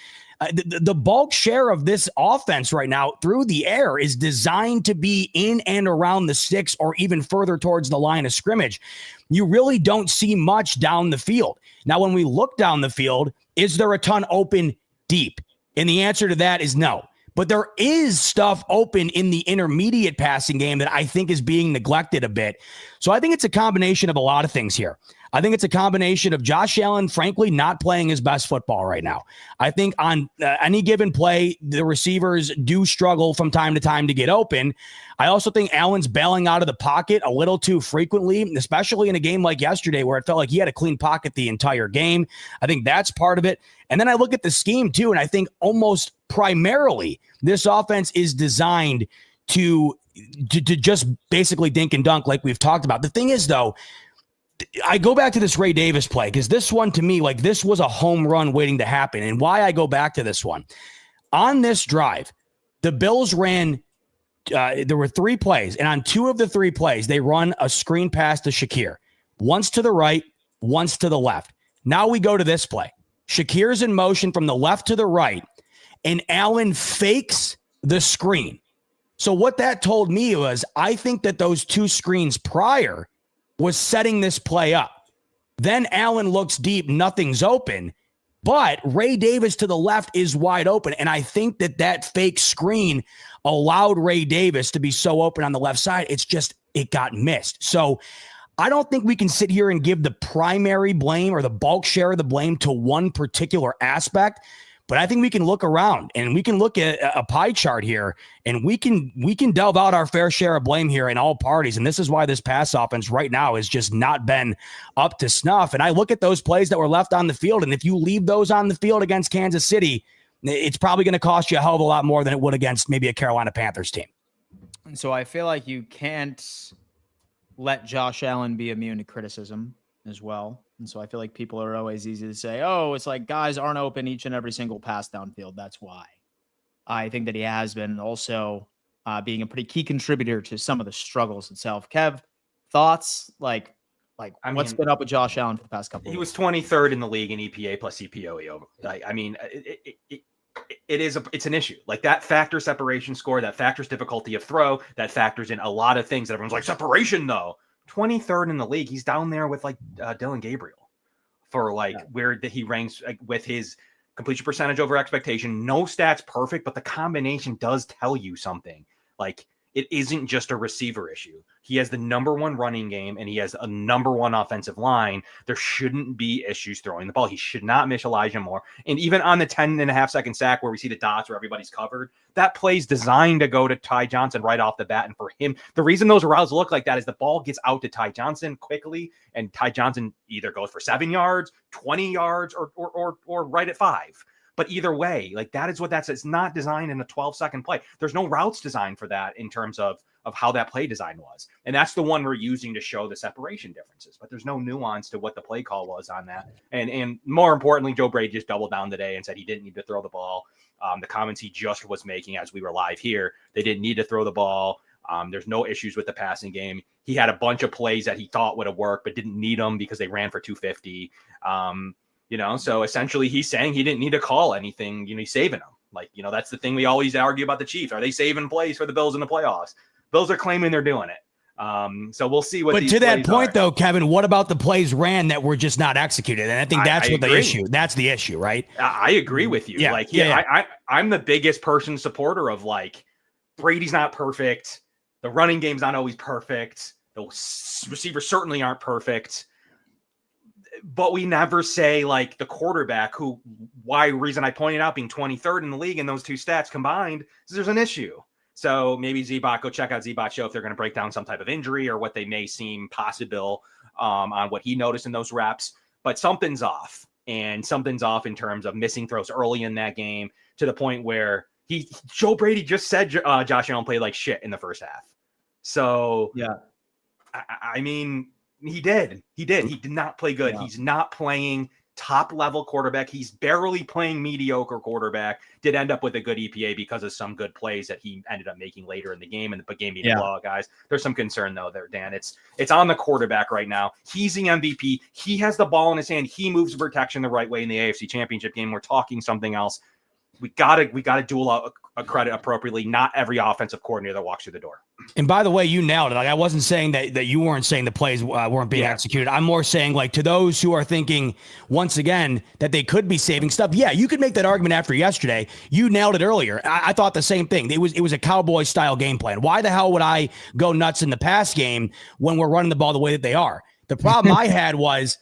B: The bulk share of this offense right now through the air is designed to be in and around the sticks or even further towards the line of scrimmage. You really don't see much down the field. Now, when we look down the field, is there a ton open deep? And the answer to that is no. But there is stuff open in the intermediate passing game that I think is being neglected a bit. So I think it's a combination of a lot of things here. I think it's a combination of Josh Allen, frankly, not playing his best football right now. I think on any given play, the receivers do struggle from time to time to get open. I also think Allen's bailing out of the pocket a little too frequently, especially in a game like yesterday where it felt like he had a clean pocket the entire game. I think that's part of it. And then I look at the scheme too, and I think almost primarily this offense is designed to just basically dink and dunk like we've talked about. The thing is, though, I go back to this Ray Davis play because this one to me, like this was a home run waiting to happen. And why I go back to this one. On this drive, the Bills ran, there were 3 plays. And on 2 of the 3 plays, they run a screen pass to Shakir. Once to the right, once to the left. Now we go to this play. Shakir's in motion from the left to the right. And Allen fakes the screen. So what that told me was I think that those 2 screens prior was setting this play up. Then Allen looks deep, nothing's open, but Ray Davis to the left is wide open. And I think that fake screen allowed Ray Davis to be so open on the left side. It got missed. So I don't think we can sit here and give the primary blame or the bulk share of the blame to one particular aspect. But I think we can look around and we can look at a pie chart here and we can delve out our fair share of blame here in all parties. And this is why this pass offense right now has just not been up to snuff. And I look at those plays that were left on the field. And if you leave those on the field against Kansas City, it's probably going to cost you a hell of a lot more than it would against maybe a Carolina Panthers team.
A: And so I feel like you can't let Josh Allen be immune to criticism as well. And so I feel like people are always easy to say, oh, it's like guys aren't open each and every single pass downfield. That's why. I think that he has been also being a pretty key contributor to some of the struggles itself. Kev, thoughts? Like what's been up with Josh Allen for the past couple of weeks?
C: He was 23rd in the league in EPA plus EPOE. I mean, it's an issue. Like that factor separation score, that factors difficulty of throw, that factors in a lot of things that everyone's like, separation though. 23rd in the league. He's down there with like Dylan Gabriel for where he ranks with his completion percentage over expectation. No stats perfect, but the combination does tell you something. Like it isn't just a receiver issue. He has the number one running game and he has a number one offensive line. There shouldn't be issues throwing the ball. He should not miss Elijah Moore. And even on the 10.5-second sack where we see the dots where everybody's covered, that play's designed to go to Ty Johnson right off the bat. And for him, the reason those routes look like that is the ball gets out to Ty Johnson quickly, and Ty Johnson either goes for 7 yards, 20 yards, or right at 5. But either way, like that is what that's, it's not designed in a 12-second play. There's no routes designed for that in terms of how that play design was. And that's the one we're using to show the separation differences, but there's no nuance to what the play call was on that. And more importantly, Joe Brady just doubled down today and said he didn't need to throw the ball. The comments he just was making as we were live here, they didn't need to throw the ball. There's no issues with the passing game. He had a bunch of plays that he thought would have worked, but didn't need them because they ran for 250. So essentially he's saying he didn't need to call anything, he's saving them. Like, that's the thing we always argue about the Chiefs. Are they saving plays for the Bills in the playoffs? Bills are claiming they're doing it. So we'll see what.
B: But to that point, though, Kevin, what about the plays ran that were just not executed? And I think that's what the issue. That's the issue, right?
C: I agree with you.
B: Yeah,
C: I'm the biggest supporter of like Brady's not perfect. The running game's not always perfect. The receivers certainly aren't perfect. But we never say like the quarterback reason I pointed out being 23rd in the league in those two stats combined is there's an issue. So maybe Zbot, go check out Zbot's show if they're going to break down some type of injury or what they may seem possible on what he noticed in those reps. But something's off, and something's off in terms of missing throws early in that game to the point where Joe Brady just said Josh Allen played like shit in the first half. So yeah, I mean, he did. He did not play good. Yeah. He's not playing top level quarterback. He's barely playing mediocre quarterback. Did end up with a good EPA because of some good plays that he ended up making later in the game, and the game being a blowout, guys. There's some concern though there, Dan. It's on the quarterback right now. He's the MVP. He has the ball in his hand. He moves the protection the right way in the AFC Championship game. We're talking something else. We gotta duel out a credit appropriately. Not every offensive coordinator that walks through the door.
B: And by the way, you nailed it. Like I wasn't saying that you weren't saying the plays weren't being executed. I'm more saying like to those who are thinking once again that they could be saving stuff. Yeah, you could make that argument after yesterday. You nailed it earlier. I thought the same thing. It was a Cowboy style game plan. Why the hell would I go nuts in the pass game when we're running the ball the way that they are? The problem I had was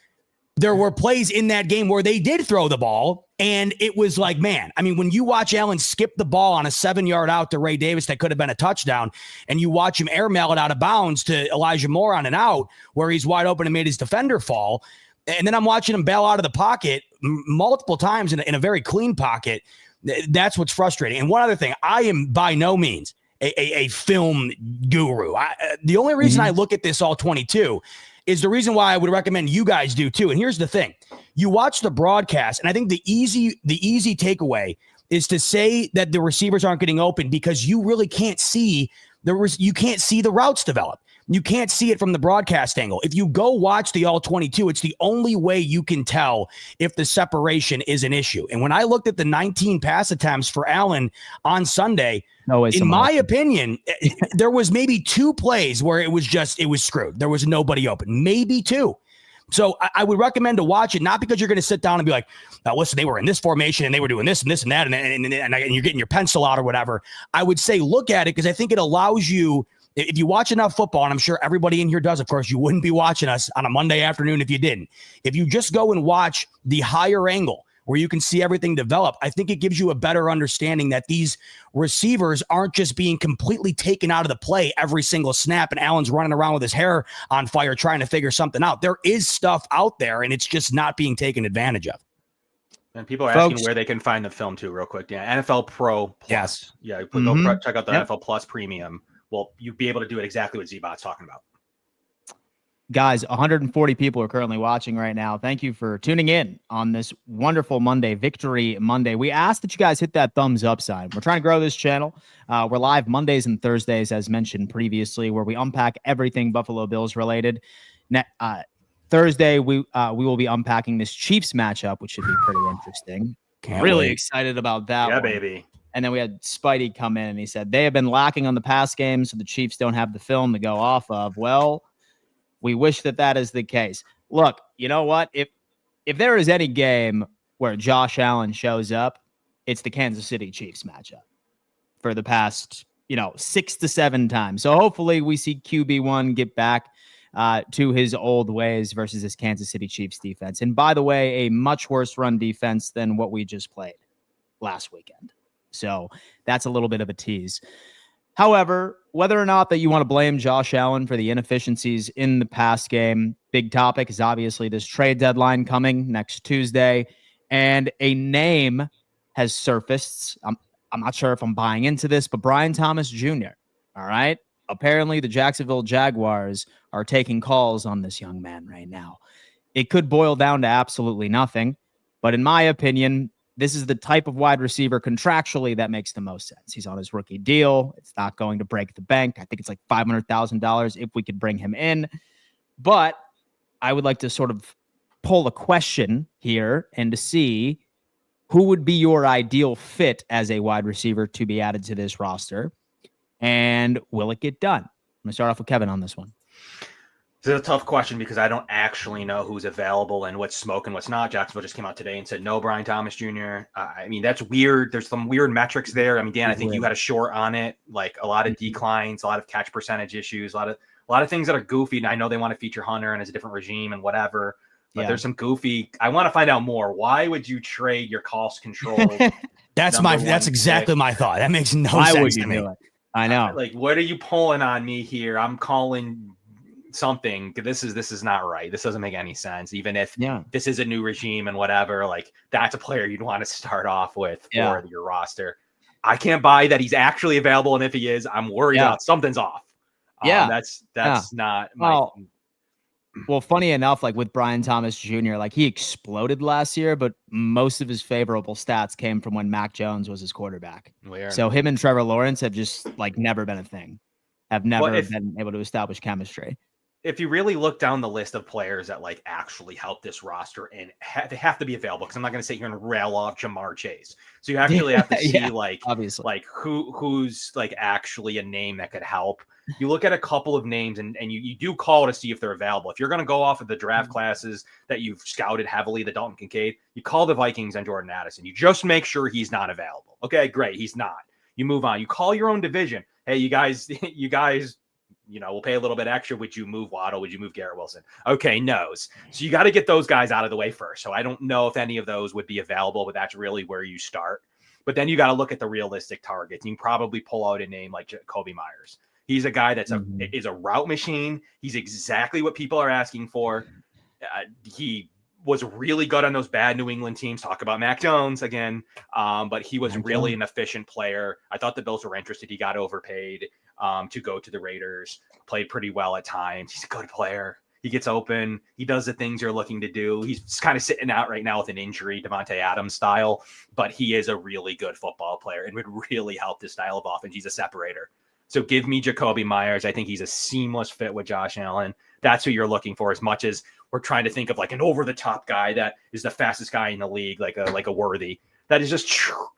B: there were plays in that game where they did throw the ball, and it was like, man, I mean, when you watch Allen skip the ball on a 7-yard out to Ray Davis that could have been a touchdown, and you watch him airmail it out of bounds to Elijah Moore on an out where he's wide open and made his defender fall, and then I'm watching him bail out of the pocket multiple times in a very clean pocket. That's what's frustrating. And one other thing, I am by no means a film guru. The only reason I look at this all 22 is the reason why I would recommend you guys do too. And here's the thing. You watch the broadcast, and I think the easy takeaway is to say that the receivers aren't getting open because you really can't see the routes develop. You can't see it from the broadcast angle. If you go watch the all 22, it's the only way you can tell if the separation is an issue. And when I looked at the 19 pass attempts for Allen on Sunday, in my opinion, there was maybe 2 plays where it was screwed. There was nobody open, maybe 2. So I would recommend to watch it, not because you're going to sit down and be like, listen, they were in this formation and they were doing this and this and that, and you're getting your pencil out or whatever. I would say look at it because I think it allows you, if you watch enough football, and I'm sure everybody in here does, of course, you wouldn't be watching us on a Monday afternoon if you didn't. If you just go and watch the higher angle where you can see everything develop, I think it gives you a better understanding that these receivers aren't just being completely taken out of the play every single snap and Allen's running around with his hair on fire trying to figure something out. There is stuff out there, and it's just not being taken advantage of.
C: And people are asking where they can find the film too, real quick. Yeah, NFL Pro Plus.
B: Yes.
C: Yeah, go check out the NFL Plus Premium. Well, you'll be able to do it exactly what Z-Bot's talking about.
A: Guys, 140 people are currently watching right now. Thank you for tuning in on this wonderful Monday, Victory Monday. We ask that you guys hit that thumbs up sign. We're trying to grow this channel. We're live Mondays and Thursdays, as mentioned previously, where we unpack everything Buffalo Bills related. Thursday, we will be unpacking this Chiefs matchup, which should be pretty interesting. Really excited about that.
C: Yeah,
A: one.
C: Baby.
A: And then we had Spidey come in and he said, they have been lacking on the pass game, so the Chiefs don't have the film to go off of. Well, we wish that is the case. Look, you know what? If there is any game where Josh Allen shows up, it's the Kansas City Chiefs matchup for the past 6 to 7 times. So hopefully we see QB1 get back to his old ways versus this Kansas City Chiefs defense. And by the way, a much worse run defense than what we just played last weekend. So that's a little bit of a tease. However, whether or not that you want to blame Josh Allen for the inefficiencies in the pass game, big topic is obviously this trade deadline coming next Tuesday. And a name has surfaced. I'm not sure if I'm buying into this, but Brian Thomas Jr., all right? Apparently, the Jacksonville Jaguars are taking calls on this young man right now. It could boil down to absolutely nothing, but in my opinion, this is the type of wide receiver contractually that makes the most sense. He's on his rookie deal. It's not going to break the bank. I think it's like $500,000 if we could bring him in. But I would like to sort of pull a question here and to see who would be your ideal fit as a wide receiver to be added to this roster. And will it get done? I'm going to start off with Kevin on this one.
C: It's a tough question because I don't actually know who's available and what's smoke and what's not. Jacksonville just came out today and said no Brian Thomas Jr. I mean, that's weird. There's some weird metrics there. I mean, Dan, I think you had a short on it, like a lot of declines, a lot of catch percentage issues, a lot of things that are goofy. And I know they want to feature Hunter and it's a different regime and whatever. But there's some goofy. I want to find out more. Why would you trade your cost control?
B: That's exactly my thought. That makes no sense to me.
A: I know.
C: Like, what are you pulling on me here? I'm calling something. This is not right. This doesn't make any sense. Even if this is a new regime and whatever, like that's a player you'd want to start off with for your roster. I can't buy that he's actually available, and if he is, I'm worried about something's off. That's not my.
A: Well, funny enough, like with Brian Thomas Jr., like he exploded last year, but most of his favorable stats came from when Mac Jones was his quarterback.
C: Weird.
A: So him and Trevor Lawrence have just like never been a thing, have never been able to establish chemistry.
C: If you really look down the list of players that like actually help this roster and they have to be available, because I'm not going to sit here and rail off Jamar Chase. So you actually have to see
A: obviously
C: like who's like actually a name that could help. You look at a couple of names and you do call to see if they're available. If you're going to go off of the draft classes that you've scouted heavily, the Dalton Kincaid, you call the Vikings and Jordan Addison. You just make sure he's not available. Okay, great. He's not. You move on. You call your own division. Hey, you guys, we'll pay a little bit extra. Would you move Waddle? Would you move Garrett Wilson? Okay, no's. So you got to get those guys out of the way first. So I don't know if any of those would be available, but that's really where you start. But then you got to look at the realistic targets. You can probably pull out a name like Jacoby Myers. He's a guy that's is a route machine. He's exactly what people are asking for. He was really good on those bad New England teams. Talk about Mac Jones again. But he was really an efficient player. I thought the Bills were interested. He got overpaid to go to the Raiders. Played pretty well at times. He's a good player. He gets open. He does the things you're looking to do. He's kind of sitting out right now with an injury, Devontae Adams style, but he is a really good football player and would really help this style of offense. He's a separator. So give me Jacoby Myers. I think he's a seamless fit with Josh Allen. That's who you're looking for, as much as we're trying to think of like an over-the-top guy that is the fastest guy in the league, like a Worthy. That is just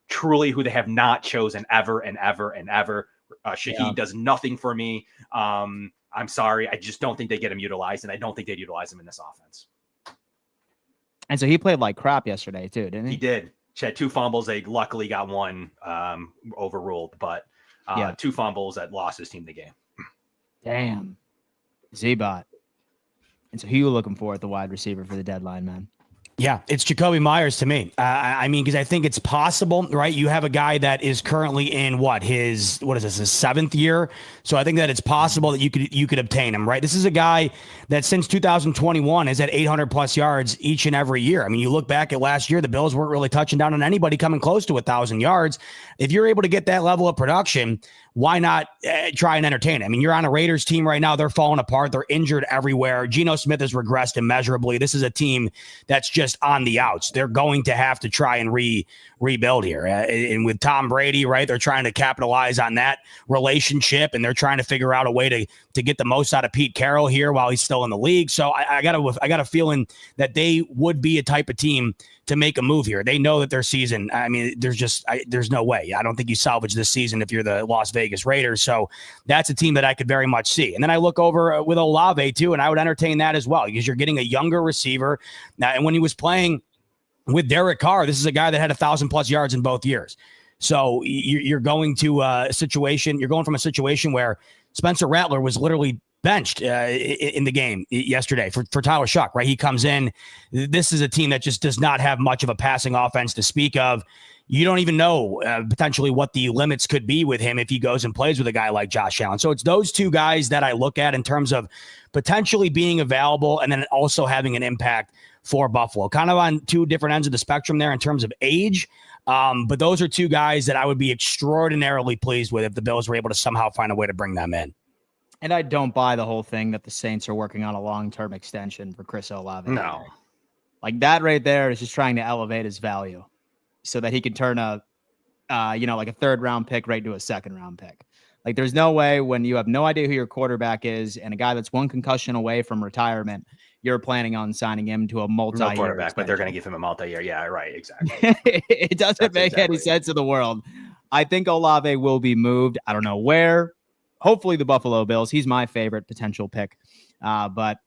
C: truly who they have not chosen ever and ever and ever. Shaheed does nothing for me. I'm sorry. I just don't think they get him utilized, and I don't think they'd utilize him in this offense.
A: And so he played like crap yesterday too, didn't he?
C: He did. He had 2 fumbles. They luckily got one overruled, but 2 fumbles that lost his team the game.
A: Damn. Z-Bot. And so who you looking for at the wide receiver for the deadline, man?
B: Yeah, it's Jacoby Myers to me. I mean, because I think it's possible, right? You have a guy that is currently in his 7th year. So I think that it's possible that you could obtain him, right? This is a guy that since 2021 has had 800 plus yards each and every year. I mean, you look back at last year, the Bills weren't really touching down on anybody coming close to 1,000 yards. If you're able to get that level of production, why not try and entertain it? I mean, you're on a Raiders team right now. They're falling apart. They're injured everywhere. Geno Smith has regressed immeasurably. This is a team that's just on the outs. They're going to have to try and rebuild here. And with Tom Brady, right, they're trying to capitalize on that relationship, and they're trying to figure out a way to get the most out of Pete Carroll here while he's still in the league. So I got a feeling that they would be a type of team to make a move here. They know that their season, I mean, there's no way. I don't think you salvage this season if you're the Las Vegas Raiders. So that's a team that I could very much see. And then I look over with Olave too, and I would entertain that as well, because you're getting a younger receiver. Now, and when he was playing with Derek Carr, this is a guy that had 1,000 plus yards in both years. So you're going to a situation. You're going from a situation where Spencer Rattler was literally benched in the game yesterday for Tyler Shuck, right? He comes in. This is a team that just does not have much of a passing offense to speak of. You don't even know potentially what the limits could be with him if he goes and plays with a guy like Josh Allen. So it's those two guys that I look at in terms of potentially being available and then also having an impact for Buffalo. Kind of on two different ends of the spectrum there in terms of age. But those are two guys that I would be extraordinarily pleased with if the Bills were able to somehow find a way to bring them in.
A: And I don't buy the whole thing that the Saints are working on a long-term extension for Chris Olave.
C: No.
A: Like that right there is just trying to elevate his value so that he can turn a third-round pick right into a second-round pick. Like there's no way when you have no idea who your quarterback is and a guy that's one concussion away from retirement, you're planning on signing him to a multi-year
C: quarterback,
A: extension.
C: but they're going to give him a multi-year. Yeah, right. Exactly.
A: It doesn't make any sense in the world. I think Olave will be moved. I don't know where. Hopefully the Buffalo Bills. He's my favorite potential pick. But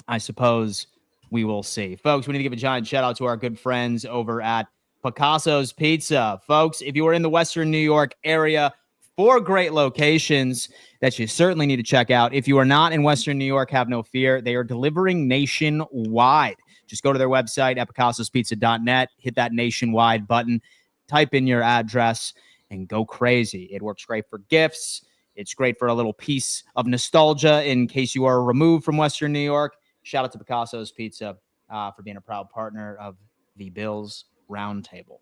A: I suppose we will see. Folks, we need to give a giant shout out to our good friends over at Picasso's Pizza. Folks, if you are in the Western New York area, 4 great locations that you certainly need to check out. If you are not in Western New York, have no fear. They are delivering nationwide. Just go to their website at picassospizza.net, hit that nationwide button, type in your address, and go crazy. It works great for gifts. It's great for a little piece of nostalgia in case you are removed from Western New York. Shout out to Picasso's Pizza for being a proud partner of the Bills Roundtable.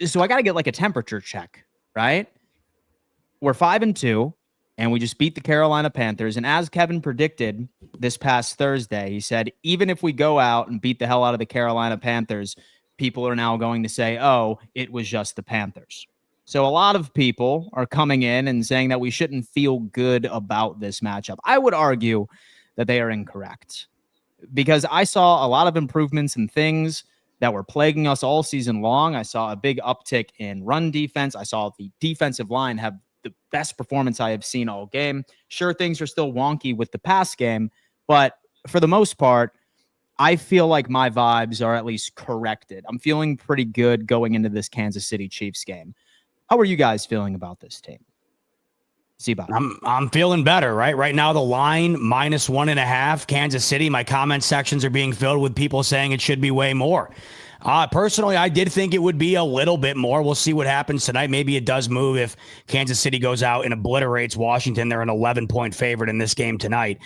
A: So I got to get like a temperature check, right? We're 5-2, and we just beat the Carolina Panthers. And as Kevin predicted this past Thursday, he said, even if we go out and beat the hell out of the Carolina Panthers, people are now going to say, oh, it was just the Panthers. So a lot of people are coming in and saying that we shouldn't feel good about this matchup. I would argue that they are incorrect because I saw a lot of improvements in things that were plaguing us all season long. I saw a big uptick in run defense. I saw the defensive line have the best performance I have seen all game. Sure, things are still wonky with the pass game, but for the most part, I feel like my vibes are at least corrected. I'm feeling pretty good going into this Kansas City Chiefs game. How are you guys feeling about this team?
B: I'm feeling better, right? Right now, the line -1.5, Kansas City. My comment sections are being filled with people saying it should be way more. Personally, I did think it would be a little bit more. We'll see what happens tonight. Maybe it does move if Kansas City goes out and obliterates Washington. They're an 11-point favorite in this game tonight.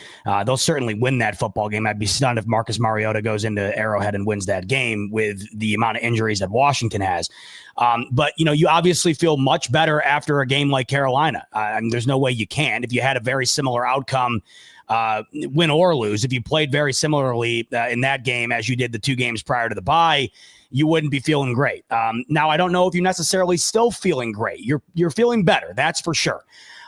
B: They'll certainly win that football game. I'd be stunned if Marcus Mariota goes into Arrowhead and wins that game with the amount of injuries that Washington has. But, you obviously feel much better after a game like Carolina. There's no way you can't. If you had a very similar outcome, win or lose, if you played very similarly in that game as you did the 2 games prior to the bye, you wouldn't be feeling great. Now, I don't know if you're necessarily still feeling great. You're feeling better, that's for sure.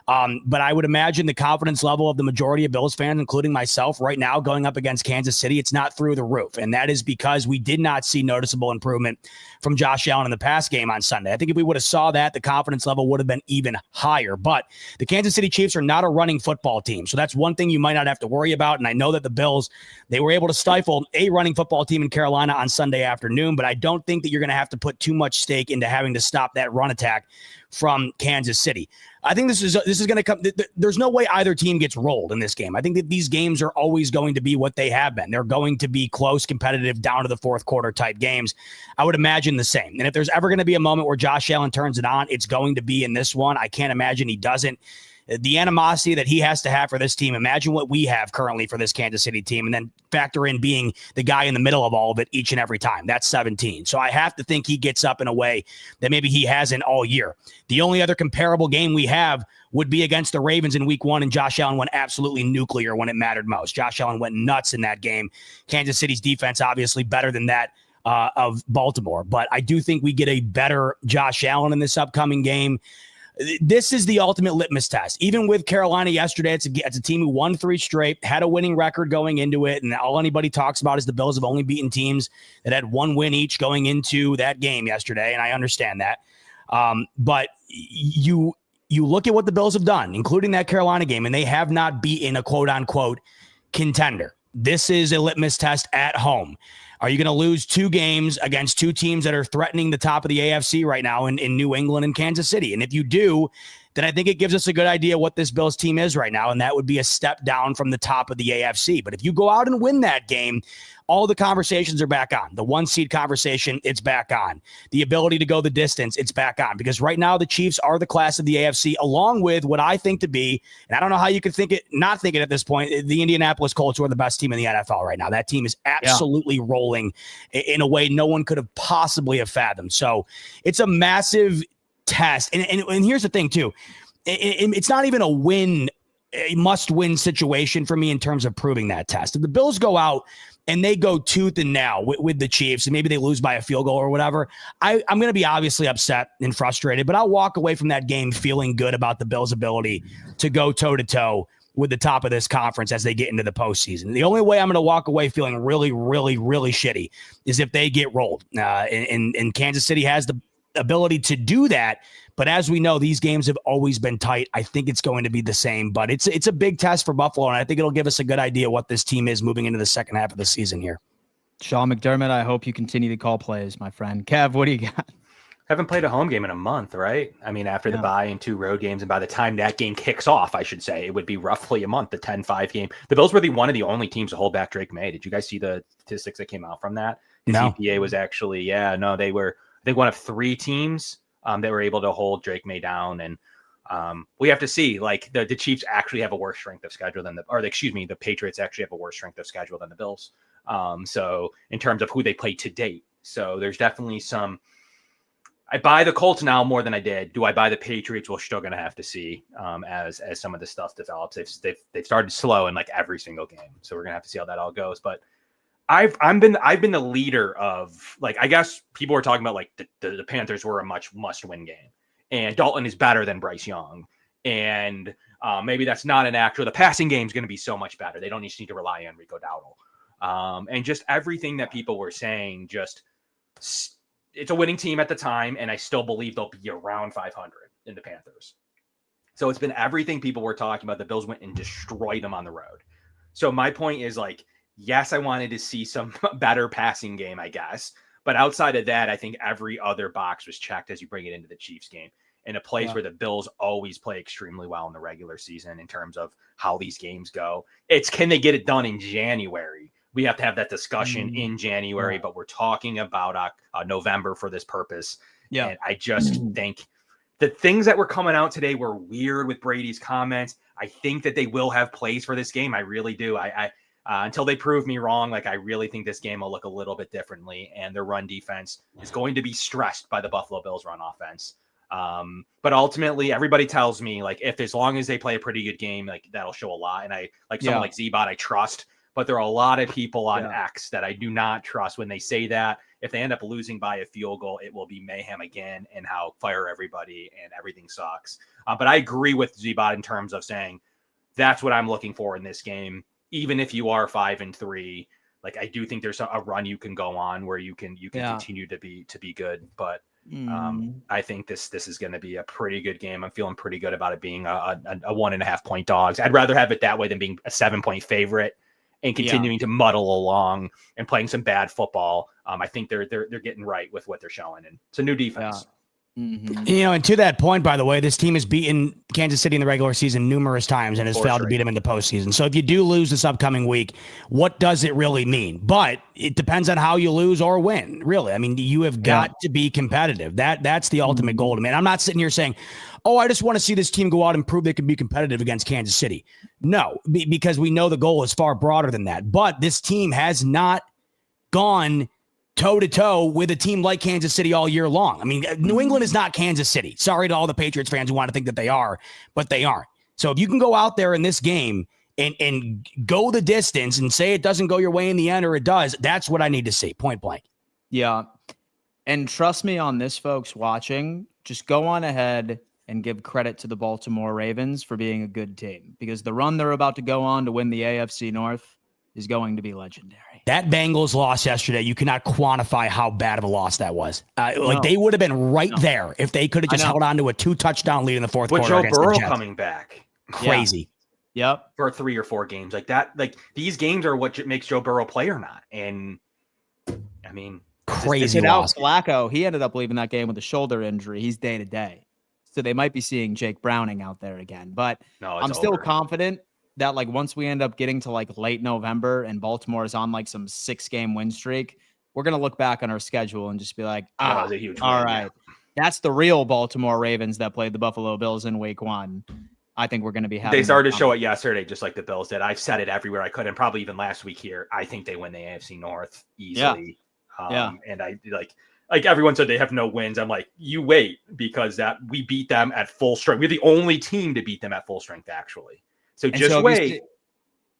B: But I would imagine the confidence level of the majority of Bills fans, including myself right now, going up against Kansas City, it's not through the roof. And that is because we did not see noticeable improvement from Josh Allen in the pass game on Sunday. I think if we would have saw that, the confidence level would have been even higher. But the Kansas City Chiefs are not a running football team. So that's one thing you might not have to worry about. And I know that the Bills, they were able to stifle a running football team in Carolina on Sunday afternoon, but I don't think that you're going to have to put too much stake into having to stop that run attack from Kansas City. I think this is going to come. There's no way either team gets rolled in this game. I think that these games are always going to be what they have been. They're going to be close, competitive, down to the fourth quarter type games. I would imagine the same. And if there's ever going to be a moment where Josh Allen turns it on, it's going to be in this one. I can't imagine he doesn't. The animosity that he has to have for this team, imagine what we have currently for this Kansas City team, and then factor in being the guy in the middle of all of it each and every time. That's 17. So I have to think he gets up in a way that maybe he hasn't all year. The only other comparable game we have would be against the Ravens in week 1, and Josh Allen went absolutely nuclear when it mattered most. Josh Allen went nuts in that game. Kansas City's defense obviously better than that of Baltimore, but I do think we get a better Josh Allen in this upcoming game. This is the ultimate litmus test. Even with Carolina yesterday, it's a team who won 3 straight, had a winning record going into it, and all anybody talks about is the Bills have only beaten teams that had 1 win each going into that game yesterday, and I understand that. But you look at what the Bills have done, including that Carolina game, and they have not beaten a quote-unquote contender. This is a litmus test at home. Are you going to lose 2 games against 2 teams that are threatening the top of the AFC right now in New England and Kansas City? And if you do, then I think it gives us a good idea what this Bills team is right now, and that would be a step down from the top of the AFC. But if you go out and win that game, all the conversations are back on. The 1 seed conversation, it's back on. The ability to go the distance, it's back on. Because right now, the Chiefs are the class of the AFC, along with what I think to be, and I don't know how you could not think it at this point, the Indianapolis Colts are the best team in the NFL right now. That team is absolutely rolling in a way no one could have possibly have fathomed. So it's a massive test. And here's the thing, too. It's not even a must-win situation for me in terms of proving that test. If the Bills go out and they go tooth and nail with the Chiefs, and maybe they lose by a field goal or whatever, I'm going to be obviously upset and frustrated, but I'll walk away from that game feeling good about the Bills' ability to go toe-to-toe with the top of this conference as they get into the postseason. The only way I'm going to walk away feeling really, really, really shitty is if they get rolled. And Kansas City has the ability to do that. But as we know, these games have always been tight. I think it's going to be the same, but it's a big test for Buffalo, and I think it'll give us a good idea what this team is moving into the second half of the season here.
A: Sean McDermott, I hope you continue to call plays, my friend. Kev, what do you got?
C: Haven't played a home game in a month, right? I mean, after the bye and 2 road games, and by the time that game kicks off, I should say, it would be roughly a month, the 10-5 game. The Bills were one of the only teams to hold back Drake May. Did you guys see the statistics that came out from that? His
B: No.
C: EPA was actually, they were, I think, one of 3 teams that were able to hold Drake May down. And we have to see, like, the Chiefs actually have a worse strength of schedule than the Patriots actually have a worse strength of schedule than the Bills. So in terms of who they played to date. So there's definitely some, I buy the Colts now more than I did. Do I buy the Patriots? We're still going to have to see as some of the stuff develops. They've started slow in like every single game. So we're going to have to see how that all goes. But I've been the leader of, like, I guess people were talking about like the Panthers were a must-win game, and Dalton is better than Bryce Young, and maybe that's not an actor. The passing game is going to be so much better. They don't just need to rely on Rico Dowdle, and just everything that people were saying. It's a winning team at the time, and I still believe they'll be around 500 in the Panthers. So it's been everything people were talking about. The Bills went and destroyed them on the road. So my point is, like, yes, I wanted to see some better passing game, I guess. But outside of that, I think every other box was checked as you bring it into the Chiefs game. In a place where the Bills always play extremely well in the regular season in terms of how these games go. It's, can they get it done in January? We have to have that discussion in January, but we're talking about November for this purpose. Yeah. And I just think the things that were coming out today were weird with Brady's comments. I think that they will have plays for this game. I really do. Until they prove me wrong, like, I really think this game will look a little bit differently, and their run defense is going to be stressed by the Buffalo Bills run offense. But ultimately, everybody tells me, like, as long as they play a pretty good game, like, that'll show a lot. And I like someone like Z-Bot, I trust, but there are a lot of people on X that I do not trust when they say that. If they end up losing by a field goal, it will be mayhem again, and how fire everybody and everything sucks. But I agree with Z-Bot in terms of saying that's what I'm looking for in this game. Even if you are 5-3, like, I do think there's a run you can go on where you can continue to be good. But I think this is going to be a pretty good game. I'm feeling pretty good about it being a 1.5 point dogs. I'd rather have it that way than being a 7-point favorite and continuing to muddle along and playing some bad football. I think they're getting right with what they're showing, and it's a new defense.
B: And to that point, by the way, this team has beaten Kansas City in the regular season numerous times and has failed to beat them in the postseason. So if you do lose this upcoming week, what does it really mean? But it depends on how you lose or win, really. I mean, you have got to be competitive. That's the ultimate goal to me. And I'm not sitting here saying, oh, I just want to see this team go out and prove they can be competitive against Kansas City. No, because we know the goal is far broader than that. But this team has not gone toe-to-toe with a team like Kansas City all year long. I mean, New England is not Kansas City. Sorry to all the Patriots fans who want to think that they are, but they aren't. So if you can go out there in this game and go the distance and say it doesn't go your way in the end, or it does, that's what I need to see, point blank.
A: Yeah. And trust me on this, folks watching, just go on ahead and give credit to the Baltimore Ravens for being a good team, because the run they're about to go on to win the AFC North is going to be legendary.
B: That Bengals loss yesterday, you cannot quantify how bad of a loss that was. They would have been right there if they could have just held on to a 2-touchdown lead in the fourth quarter.
C: With Joe Burrow coming back.
B: Crazy.
A: Yep.
C: For 3 or 4 games like that. Like, these games are what makes Joe Burrow play or not. And mean,
B: Crazy
A: Now
B: loss.
A: Flacco, he ended up leaving that game with a shoulder injury. He's day to day. So they might be seeing Jake Browning out there again. But
C: no,
A: I'm still confident that like once we end up getting to like late November and Baltimore is on like some 6-game win streak, we're going to look back on our schedule and just be like,
C: that was a huge
A: all
C: win,
A: right. That's the real Baltimore Ravens that played the Buffalo Bills in week 1. I think we're going to be having.
C: They started to show it yesterday, just like the Bills did. I've said it everywhere I could, and probably even last week here. I think they win the AFC North easily. And I like everyone said they have no wins. I'm like, you wait, because that we beat them at full strength. We're the only team to beat them at full strength, actually. So just wait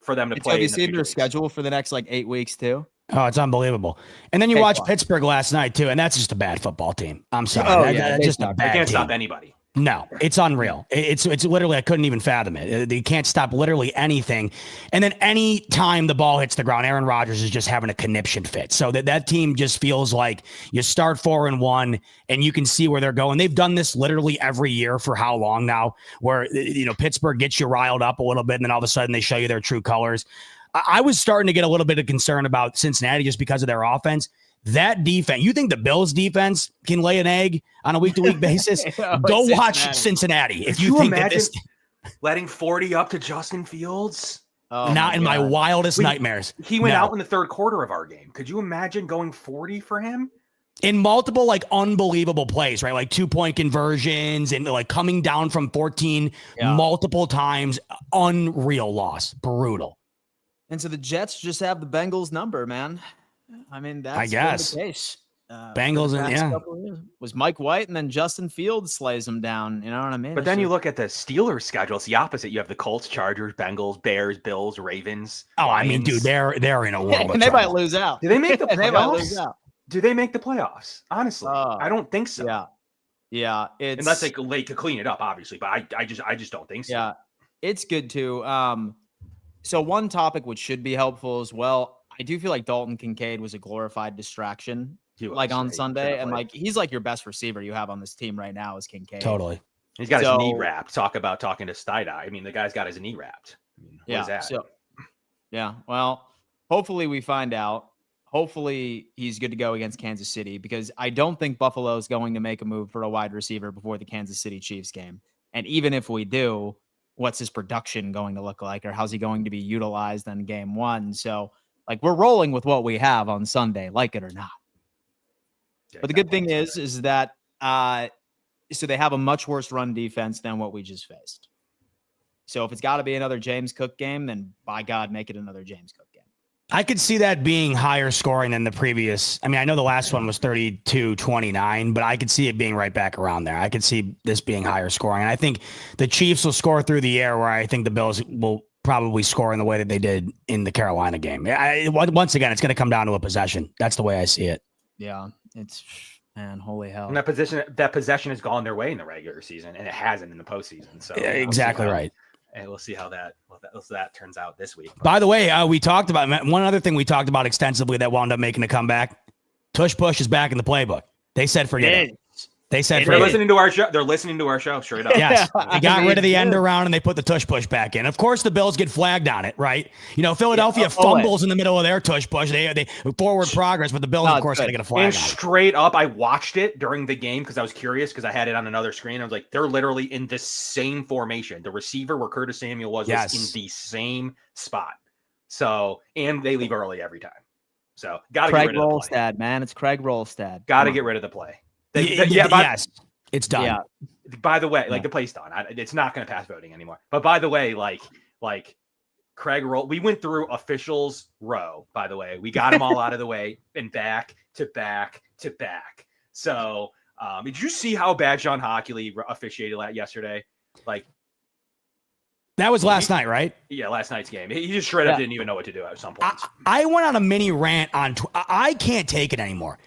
C: for them to play.
A: Have you seen their schedule for the next like 8 weeks too?
B: Oh, it's unbelievable. And then you watch Pittsburgh last night too, and that's just a bad football team. I'm sorry. That's just a bad team.
C: They can't stop anybody.
B: No, it's unreal. It's literally, I couldn't even fathom it. They can't stop literally anything. And then any time the ball hits the ground, Aaron Rodgers is just having a conniption fit. So that team just feels like you start 4-1 and you can see where they're going. They've done this literally every year for how long now, where, Pittsburgh gets you riled up a little bit and then all of a sudden they show you their true colors. I was starting to get a little bit of concern about Cincinnati just because of their offense. That defense, you think the Bills defense can lay an egg on a week-to-week basis? Go watch Cincinnati. If you think
C: imagine letting 40 up to Justin Fields?
B: Not in my wildest nightmares.
C: He went out in the third quarter of our game. Could you imagine going 40 for him?
B: In multiple, like, unbelievable plays, right? Like 2-point conversions and like coming down from 14 multiple times. Unreal loss. Brutal.
A: And so the Jets just have the Bengals number, man. I mean, that's the case.
B: Bengals and
A: was Mike White, and then Justin Fields slays them down. You know what I mean?
C: But then you look at the Steelers schedule; it's the opposite. You have the Colts, Chargers, Bengals, Bears, Bills, Ravens.
B: Oh,
C: Lions.
B: I mean, dude, they're in a world.
A: And they might lose out.
C: Do they make the playoffs?
A: They might lose out.
C: Do they make the playoffs? Honestly, I don't think so.
A: Yeah.
C: Unless they could clean it up, obviously. But I just don't think so.
A: Yeah, it's good too. So one topic which should be helpful as well. I do feel like Dalton Kincaid was a glorified distraction, on Sunday, and like he's like your best receiver you have on this team right now is Kincaid.
B: Totally,
C: he's got his knee wrapped. Talk about talking to Stidai. I mean, the guy's got his knee wrapped. I mean, what is that?
A: So, well, hopefully we find out. Hopefully he's good to go against Kansas City, because I don't think Buffalo is going to make a move for a wide receiver before the Kansas City Chiefs game. And even if we do, what's his production going to look like, or how's he going to be utilized in game 1? So, like, we're rolling with what we have on Sunday, like it or not. Yeah, but the good thing is that so they have a much worse run defense than what we just faced. So if it's got to be another James Cook game, then by God, make it another James Cook game.
B: I could see that being higher scoring than the previous. I mean, I know the last one was 32-29, but I could see it being right back around there. I could see this being higher scoring. And I think the Chiefs will score through the air, where I think the Bills will probably score in the way that they did in the Carolina game. Once again, it's going to come down to a possession. That's the way I see it.
A: Yeah, holy hell.
C: And that possession has gone their way in the regular season, and it hasn't in the postseason. So
B: exactly right.
C: And we'll see how that turns out this week.
B: By the way, we talked about one other thing we talked about extensively that wound up making a comeback. Tush Push is back in the playbook. They said forget it. They said
C: they're listening to our show. They're listening to our show straight up.
B: Yes, they got rid of the end around and they put the tush push back in. Of course, the Bills get flagged on it, right? Philadelphia fumbles in the middle of their tush push. They forward progress, but the Bills, of course, got to get a flag.
C: And straight up, I watched it during the game because I was curious, because I had it on another screen. I was like, they're literally in the same formation. The receiver where Curtis Samuel was in the same spot. So, and they leave early every time. So, got to get rid of the play.
A: Craig Rolstad, man. It's Craig Rolstad.
C: Got to get rid of the play.
B: Yes, it's done.
C: Yeah. By the way, the play's done. It's not going to pass voting anymore. But by the way, like Craig Roll, we went through officials row. By the way, we got them all out of the way and back to back to back. So, did you see how bad John Hockley officiated yesterday? Like,
B: that was last night, right?
C: Yeah, last night's game. He just straight up didn't even know what to do at some point.
B: I went on a mini rant on. I can't take it anymore.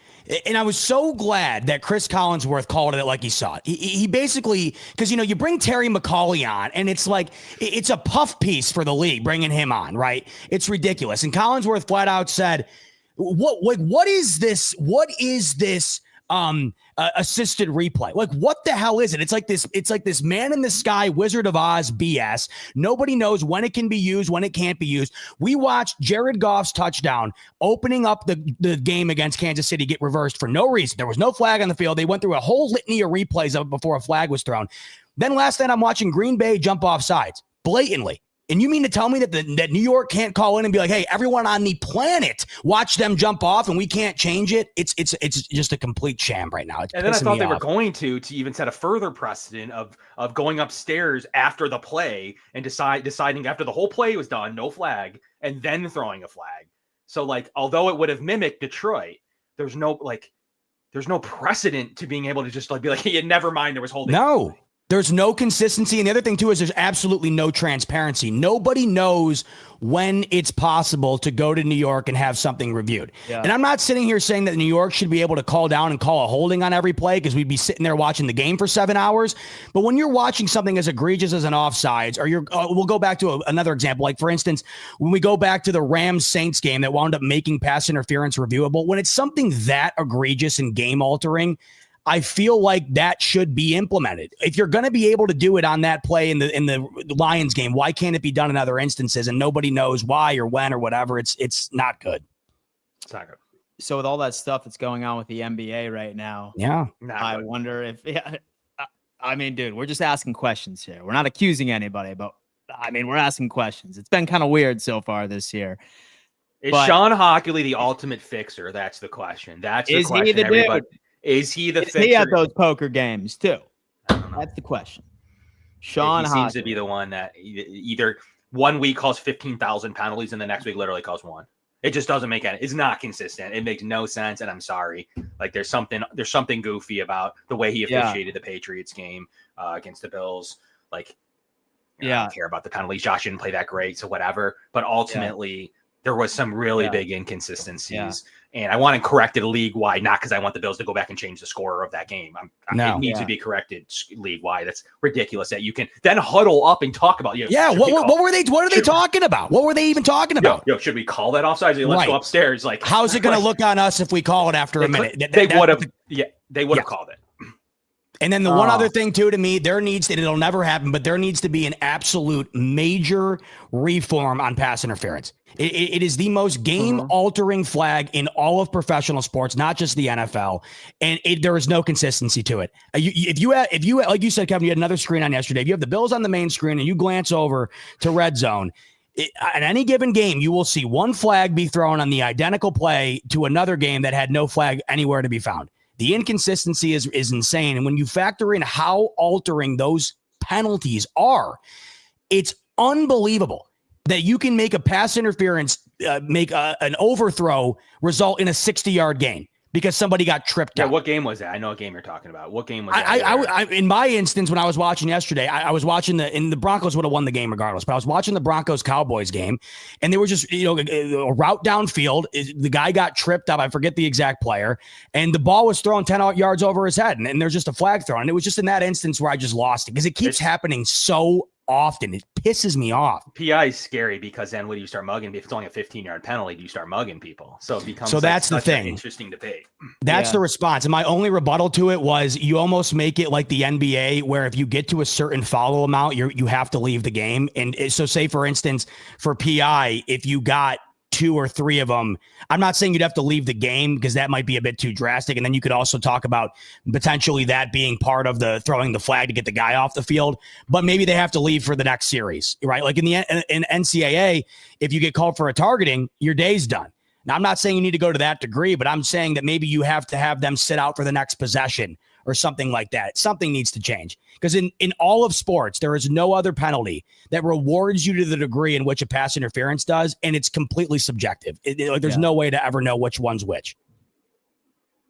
B: And I was so glad that Chris Collinsworth called it like he saw it. He basically, because, you bring Terry McAuley on, and it's like, it's a puff piece for the league, bringing him on, right? It's ridiculous. And Collinsworth flat out said, what is this? What is this assisted replay. Like, what the hell is it? It's like this man in the sky Wizard of Oz BS. Nobody knows when it can be used, when it can't be used. We watched Jared Goff's touchdown opening up the game against Kansas City get reversed for no reason. There was no flag on the field. They went through a whole litany of replays of it before a flag was thrown. Then last night I'm watching Green Bay jump off sides blatantly. And you mean to tell me that that New York can't call in and be like, hey, everyone on the planet, watch them jump off and we can't change it? It's just a complete sham right now.
C: And then I thought they were going to even set a further precedent of going upstairs after the play and deciding after the whole play was done, no flag, and then throwing a flag. So, like, although it would have mimicked Detroit, there's no precedent to being able to just like be like, yeah, never mind, there was holding.
B: No. There's no consistency. And the other thing, too, is there's absolutely no transparency. Nobody knows when it's possible to go to New York and have something reviewed. Yeah. And I'm not sitting here saying that New York should be able to call down and call a holding on every play because we'd be sitting there watching the game for 7 hours. But when you're watching something as egregious as an offsides, or we'll go back to another example. Like, for instance, when we go back to the Rams-Saints game that wound up making pass interference reviewable, when it's something that egregious and game-altering, I feel like that should be implemented. If you're going to be able to do it on that play in the Lions game, why can't it be done in other instances? And nobody knows why or when or whatever. It's not good.
C: It's not good.
A: So with all that stuff that's going on with the NBA right now, I wonder if. I mean, dude, we're just asking questions here. We're not accusing anybody, but I mean, we're asking questions. It's been kind of weird so far this year.
C: Is Sean Hockley the ultimate fixer? That's the question. That's the question.
A: He the
C: everybody.
A: Dude?
C: Is he the fixer?
A: He at those poker games too? That's the question. Sean
C: seems to be the one that either 1 week calls 15,000 penalties and the next week literally calls one. It just doesn't make any. It's not consistent. It makes no sense, and I'm sorry. Like there's something goofy about the way he officiated the Patriots game against the Bills. Like, I don't care about the penalties. Josh didn't play that great, so whatever. But ultimately, there was some really big inconsistencies. And I want to correct it league-wide, not because I want the Bills to go back and change the score of that game. It needs to be corrected league-wide. That's ridiculous that you can then huddle up and talk about it.
B: Yeah, what are they talking about? What were they even talking about?
C: Should we call that offside? Let's go upstairs. Like,
B: how's it going to look on us if we call it after a minute?
C: They would have called it.
B: And then the one other thing, too, to me, it'll never happen, but there needs to be an absolute major reform on pass interference. It is the most game-altering flag in all of professional sports, not just the NFL, and there is no consistency to it. If you like you said, Kevin, you had another screen on yesterday. If you have the Bills on the main screen and you glance over to red zone, in any given game, you will see one flag be thrown on the identical play to another game that had no flag anywhere to be found. The inconsistency is insane. And when you factor in how altering those penalties are, it's unbelievable that you can make a pass interference, make an overthrow result in a 60-yard gain because somebody got tripped out.
C: What game was that? I know what game you're talking about. What game was that?
B: I in my instance, when I was watching yesterday, I was watching the Broncos would have won the game regardless, but I was watching the Broncos-Cowboys game, and they were just, a route downfield. The guy got tripped up. I forget the exact player, and the ball was thrown 10 yards over his head, and there's just a flag thrown. And it was just in that instance where I just lost it because it keeps happening so often. It pisses me off.
C: PI is scary because then when you start mugging, if it's only a 15-yard penalty, do you start mugging people? So it becomes
B: that's the thing.
C: Interesting debate.
B: That's the response. And my only rebuttal to it was you almost make it like the NBA where if you get to a certain follow amount, you have to leave the game. And so say, for instance, for PI, if you got 2 or 3 of them, I'm not saying you'd have to leave the game because that might be a bit too drastic. And then you could also talk about potentially that being part of the throwing the flag to get the guy off the field, but maybe they have to leave for the next series, right? Like in NCAA, if you get called for a targeting, your day's done. Now, I'm not saying you need to go to that degree, but I'm saying that maybe you have to have them sit out for the next possession or something like that. Something needs to change because in all of sports, there is no other penalty that rewards you to the degree in which a pass interference does, and it's completely subjective. There's no way to ever know which one's which.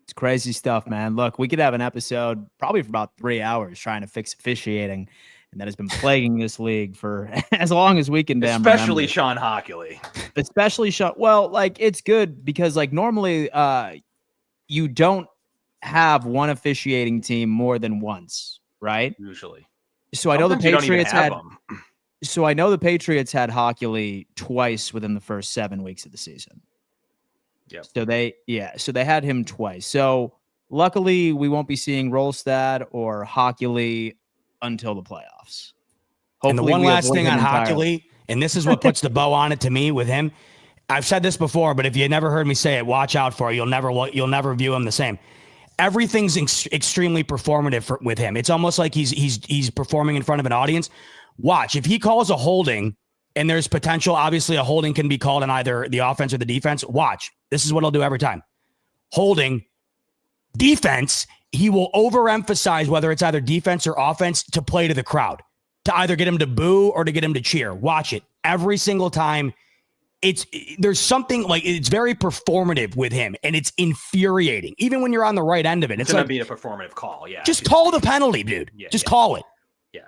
A: It's crazy stuff, man. Look, we could have an episode probably for about 3 hours trying to fix officiating, and that has been plaguing this league for as long as we can damn
C: especially
A: remember.
C: Sean Hockley.
A: Especially Sean. Well, like it's good because like normally you don't have one officiating team more than once, right?
C: Usually.
A: So I know the Patriots had the Patriots had Hockley twice within the first 7 weeks of the season.
C: Yeah.
A: So they had him twice. So Luckily, we won't be seeing Rolstad or Hoecht until the playoffs. Hopefully,
B: and the one last thing on
A: Hoecht,
B: and this is what puts the bow on it to me with him. I've said this before, but if you never heard me say it, watch out for it. You'll never view him the same. Everything's extremely performative with him. It's almost like he's performing in front of an audience. Watch, if he calls a holding and there's potential, obviously a holding can be called in either the offense or the defense. Watch, this is what he'll do every time. Holding, defense, he will overemphasize whether it's either defense or offense to play to the crowd, to either get him to boo or to get him to cheer. Watch it every single time. There's something like it's very performative with him, and it's infuriating. Even when you're on the right end of it, it's
C: gonna
B: like
C: be a performative call. Yeah,
B: just call the penalty, dude. Just call it.
C: Yeah.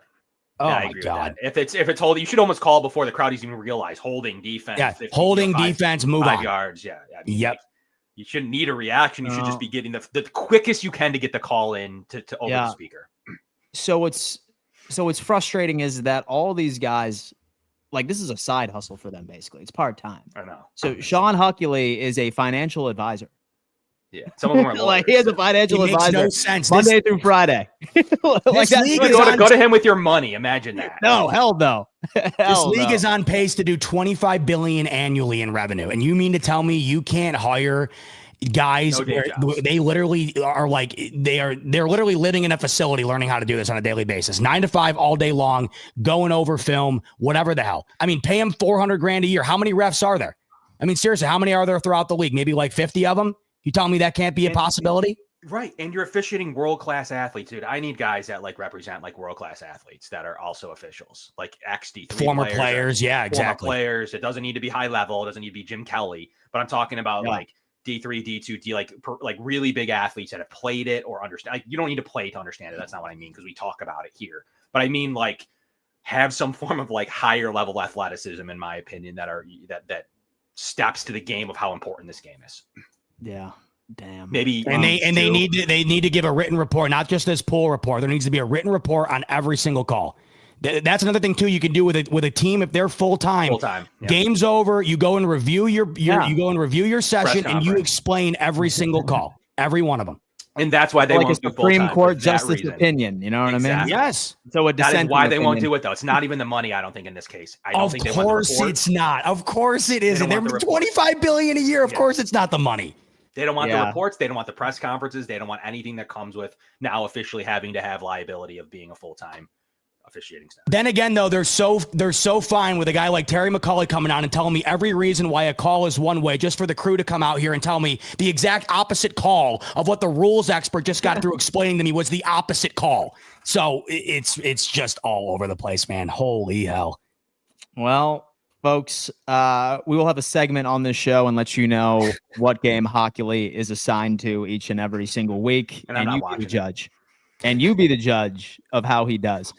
B: Oh
C: I
B: my
C: agree
B: God.
C: with that. If it's holding, you should almost call before the crowd even realize holding defense.
B: Yeah,
C: 15,
B: holding defense, move
C: 5
B: on.
C: yards. Yeah. I mean,
B: Yep.
C: like, you shouldn't need a reaction. You should just be getting the quickest you can to get the call in to over the speaker.
A: So what's frustrating is that all these guys, like, this is a side hustle for them, basically. It's part-time.
C: I know.
A: So Sean Hoecht is a financial advisor.
C: Yeah. Some of them are
A: like, he has a financial advisor
B: no sense.
A: Monday through Friday.
B: This league is
C: go to him with your money. Imagine that.
A: No, hell no.
B: This league is on pace to do $25 billion annually in revenue. And you mean to tell me you can't hire guys where they literally are like they're literally living in a facility learning how to do this on a daily basis, 9 to 5 all day long, going over film, whatever the hell. I mean, pay them $400,000 a year. How many refs are there? I mean, seriously, how many are there throughout the league? Maybe like 50 of them. You tell me that can't be a possibility?
C: Right. And you're officiating world-class athletes, dude. I need guys that like represent like world-class athletes that are also officials, like XD3
B: former players. Yeah, exactly.
C: Former players. It doesn't need to be high level. It doesn't need to be Jim Kelly, but I'm talking about like D3, D2, D, like really big athletes that have played it or understand. Like, you don't need to play to understand it. That's not what I mean, because we talk about it here. But I mean, like, have some form of like higher level athleticism, in my opinion, that steps to the game of how important this game is.
A: Yeah. Damn.
C: Maybe
B: they need to give a written report, not just this pool report. There needs to be a written report on every single call. That's another thing too. You can do with a team if they're full time. Game's over. You go and review your session and you explain every single call, every one of them.
C: And that's why they
A: like
C: won't
A: a Supreme Court justice opinion. You know what I mean?
B: Yes.
A: So
C: that is why they won't do it, though. It's not even the money. I don't think in this case. I don't think they want the report.
B: Of course it's not. Of course it isn't. They're $25 billion a year. Of course it's not the money.
C: They don't want the reports. They don't want the press conferences. They don't want anything that comes with now officially having to have liability of being a full-time officiating staff.
B: Then again, though, they're so fine with a guy like Terry McCauley coming on and telling me every reason why a call is one way, just for the crew to come out here and tell me the exact opposite call of what the rules expert just got through explaining to me was the opposite call. So it's just all over the place, man. Holy hell.
A: Well, folks, we will have a segment on this show and let you know what game Hoecht is assigned to each and every single week. And you be the judge. And you be the judge of how he does.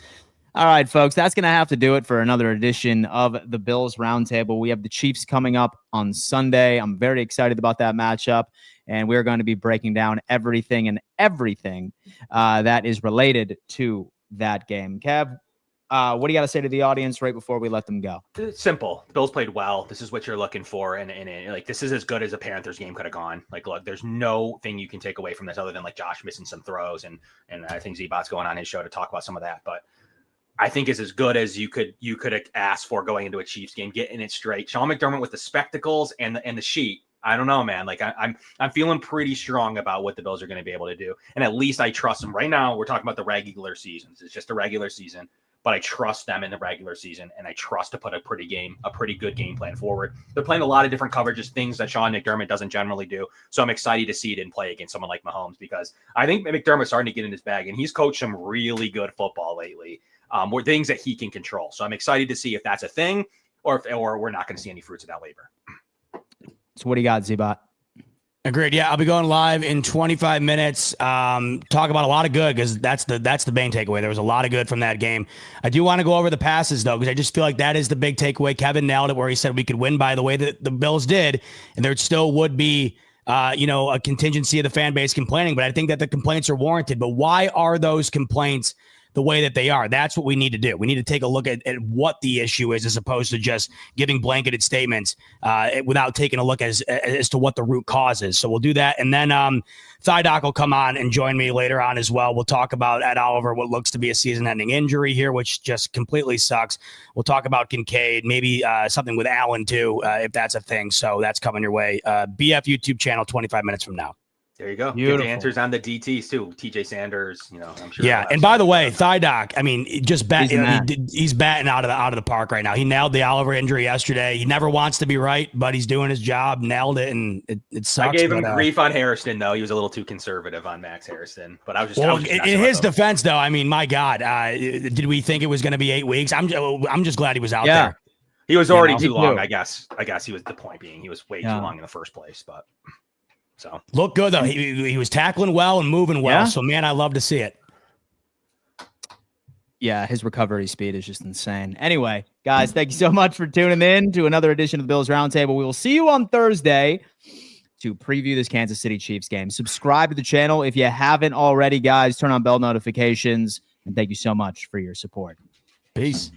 A: All right, folks, that's going to have to do it for another edition of the Bills Roundtable. We have the Chiefs coming up on Sunday. I'm very excited about that matchup, and we're going to be breaking down everything that is related to that game. Kev, what do you got to say to the audience right before we let them go?
C: It's simple. The Bills played well. This is what you're looking for, and like this is as good as a Panthers game could have gone. Like, look, there's no thing you can take away from this other than like Josh missing some throws, and I think Z-Bot's going on his show to talk about some of that, but I think is as good as you could ask for going into a Chiefs game, getting it straight. Sean McDermott with the spectacles and the sheet. I don't know, man. Like I'm feeling pretty strong about what the Bills are going to be able to do, and at least I trust them. Right now, we're talking about the regular seasons. It's just a regular season, but I trust them in the regular season, and I trust to put a pretty good game plan forward. They're playing a lot of different coverages, things that Sean McDermott doesn't generally do. So I'm excited to see it in play against someone like Mahomes, because I think McDermott's starting to get in his bag, and he's coached some really good football lately. More things that he can control. So I'm excited to see if that's a thing, or we're not going to see any fruits of that labor.
A: So what do you got, Z-Bot?
B: Agreed. Yeah, I'll be going live in 25 minutes. Talk about a lot of good, because that's the main takeaway. There was a lot of good from that game. I do want to go over the passes, though, because I just feel like that is the big takeaway. Kevin nailed it, where he said we could win by the way that the Bills did, and there still would be a contingency of the fan base complaining. But I think that the complaints are warranted. But why are those complaints the way that they are. That's what we need to do. We need to take a look at what the issue is, as opposed to just giving blanketed statements without taking a look as to what the root cause is. So we'll do that. And then Thidoc will come on and join me later on as well. We'll talk about Ed Oliver, what looks to be a season-ending injury here, which just completely sucks. We'll talk about Kincaid, maybe something with Allen too, if that's a thing. So that's coming your way. BF YouTube channel 25 minutes from now.
C: There you go.
A: Beautiful.
C: Get the answers on the DTs too. TJ Sanders, I'm sure.
B: Yeah, and by the way, Thidoc, I mean, just he's batting out of the park right now. He nailed the Oliver injury yesterday. He never wants to be right, but he's doing his job. Nailed it, and it sucks.
C: I gave him grief on Hairston though. He was a little too conservative on Max Hairston, but I was just.
B: Well, in his defense, though, I mean, my God, did we think it was going to be 8 weeks? I'm just glad he was out there.
C: He was already too long. I guess he was, the point being he was way too long in the first place, but. So
B: look good though. He was tackling well and moving well. So man, I love to see it.
A: Yeah, his recovery speed is just insane. Anyway, guys, thank you so much for tuning in to another edition of the Bills Roundtable. We will see you on Thursday to preview this Kansas City Chiefs game. Subscribe to the channel if you haven't already, guys. Turn on bell notifications, and thank you so much for your support.
B: Peace.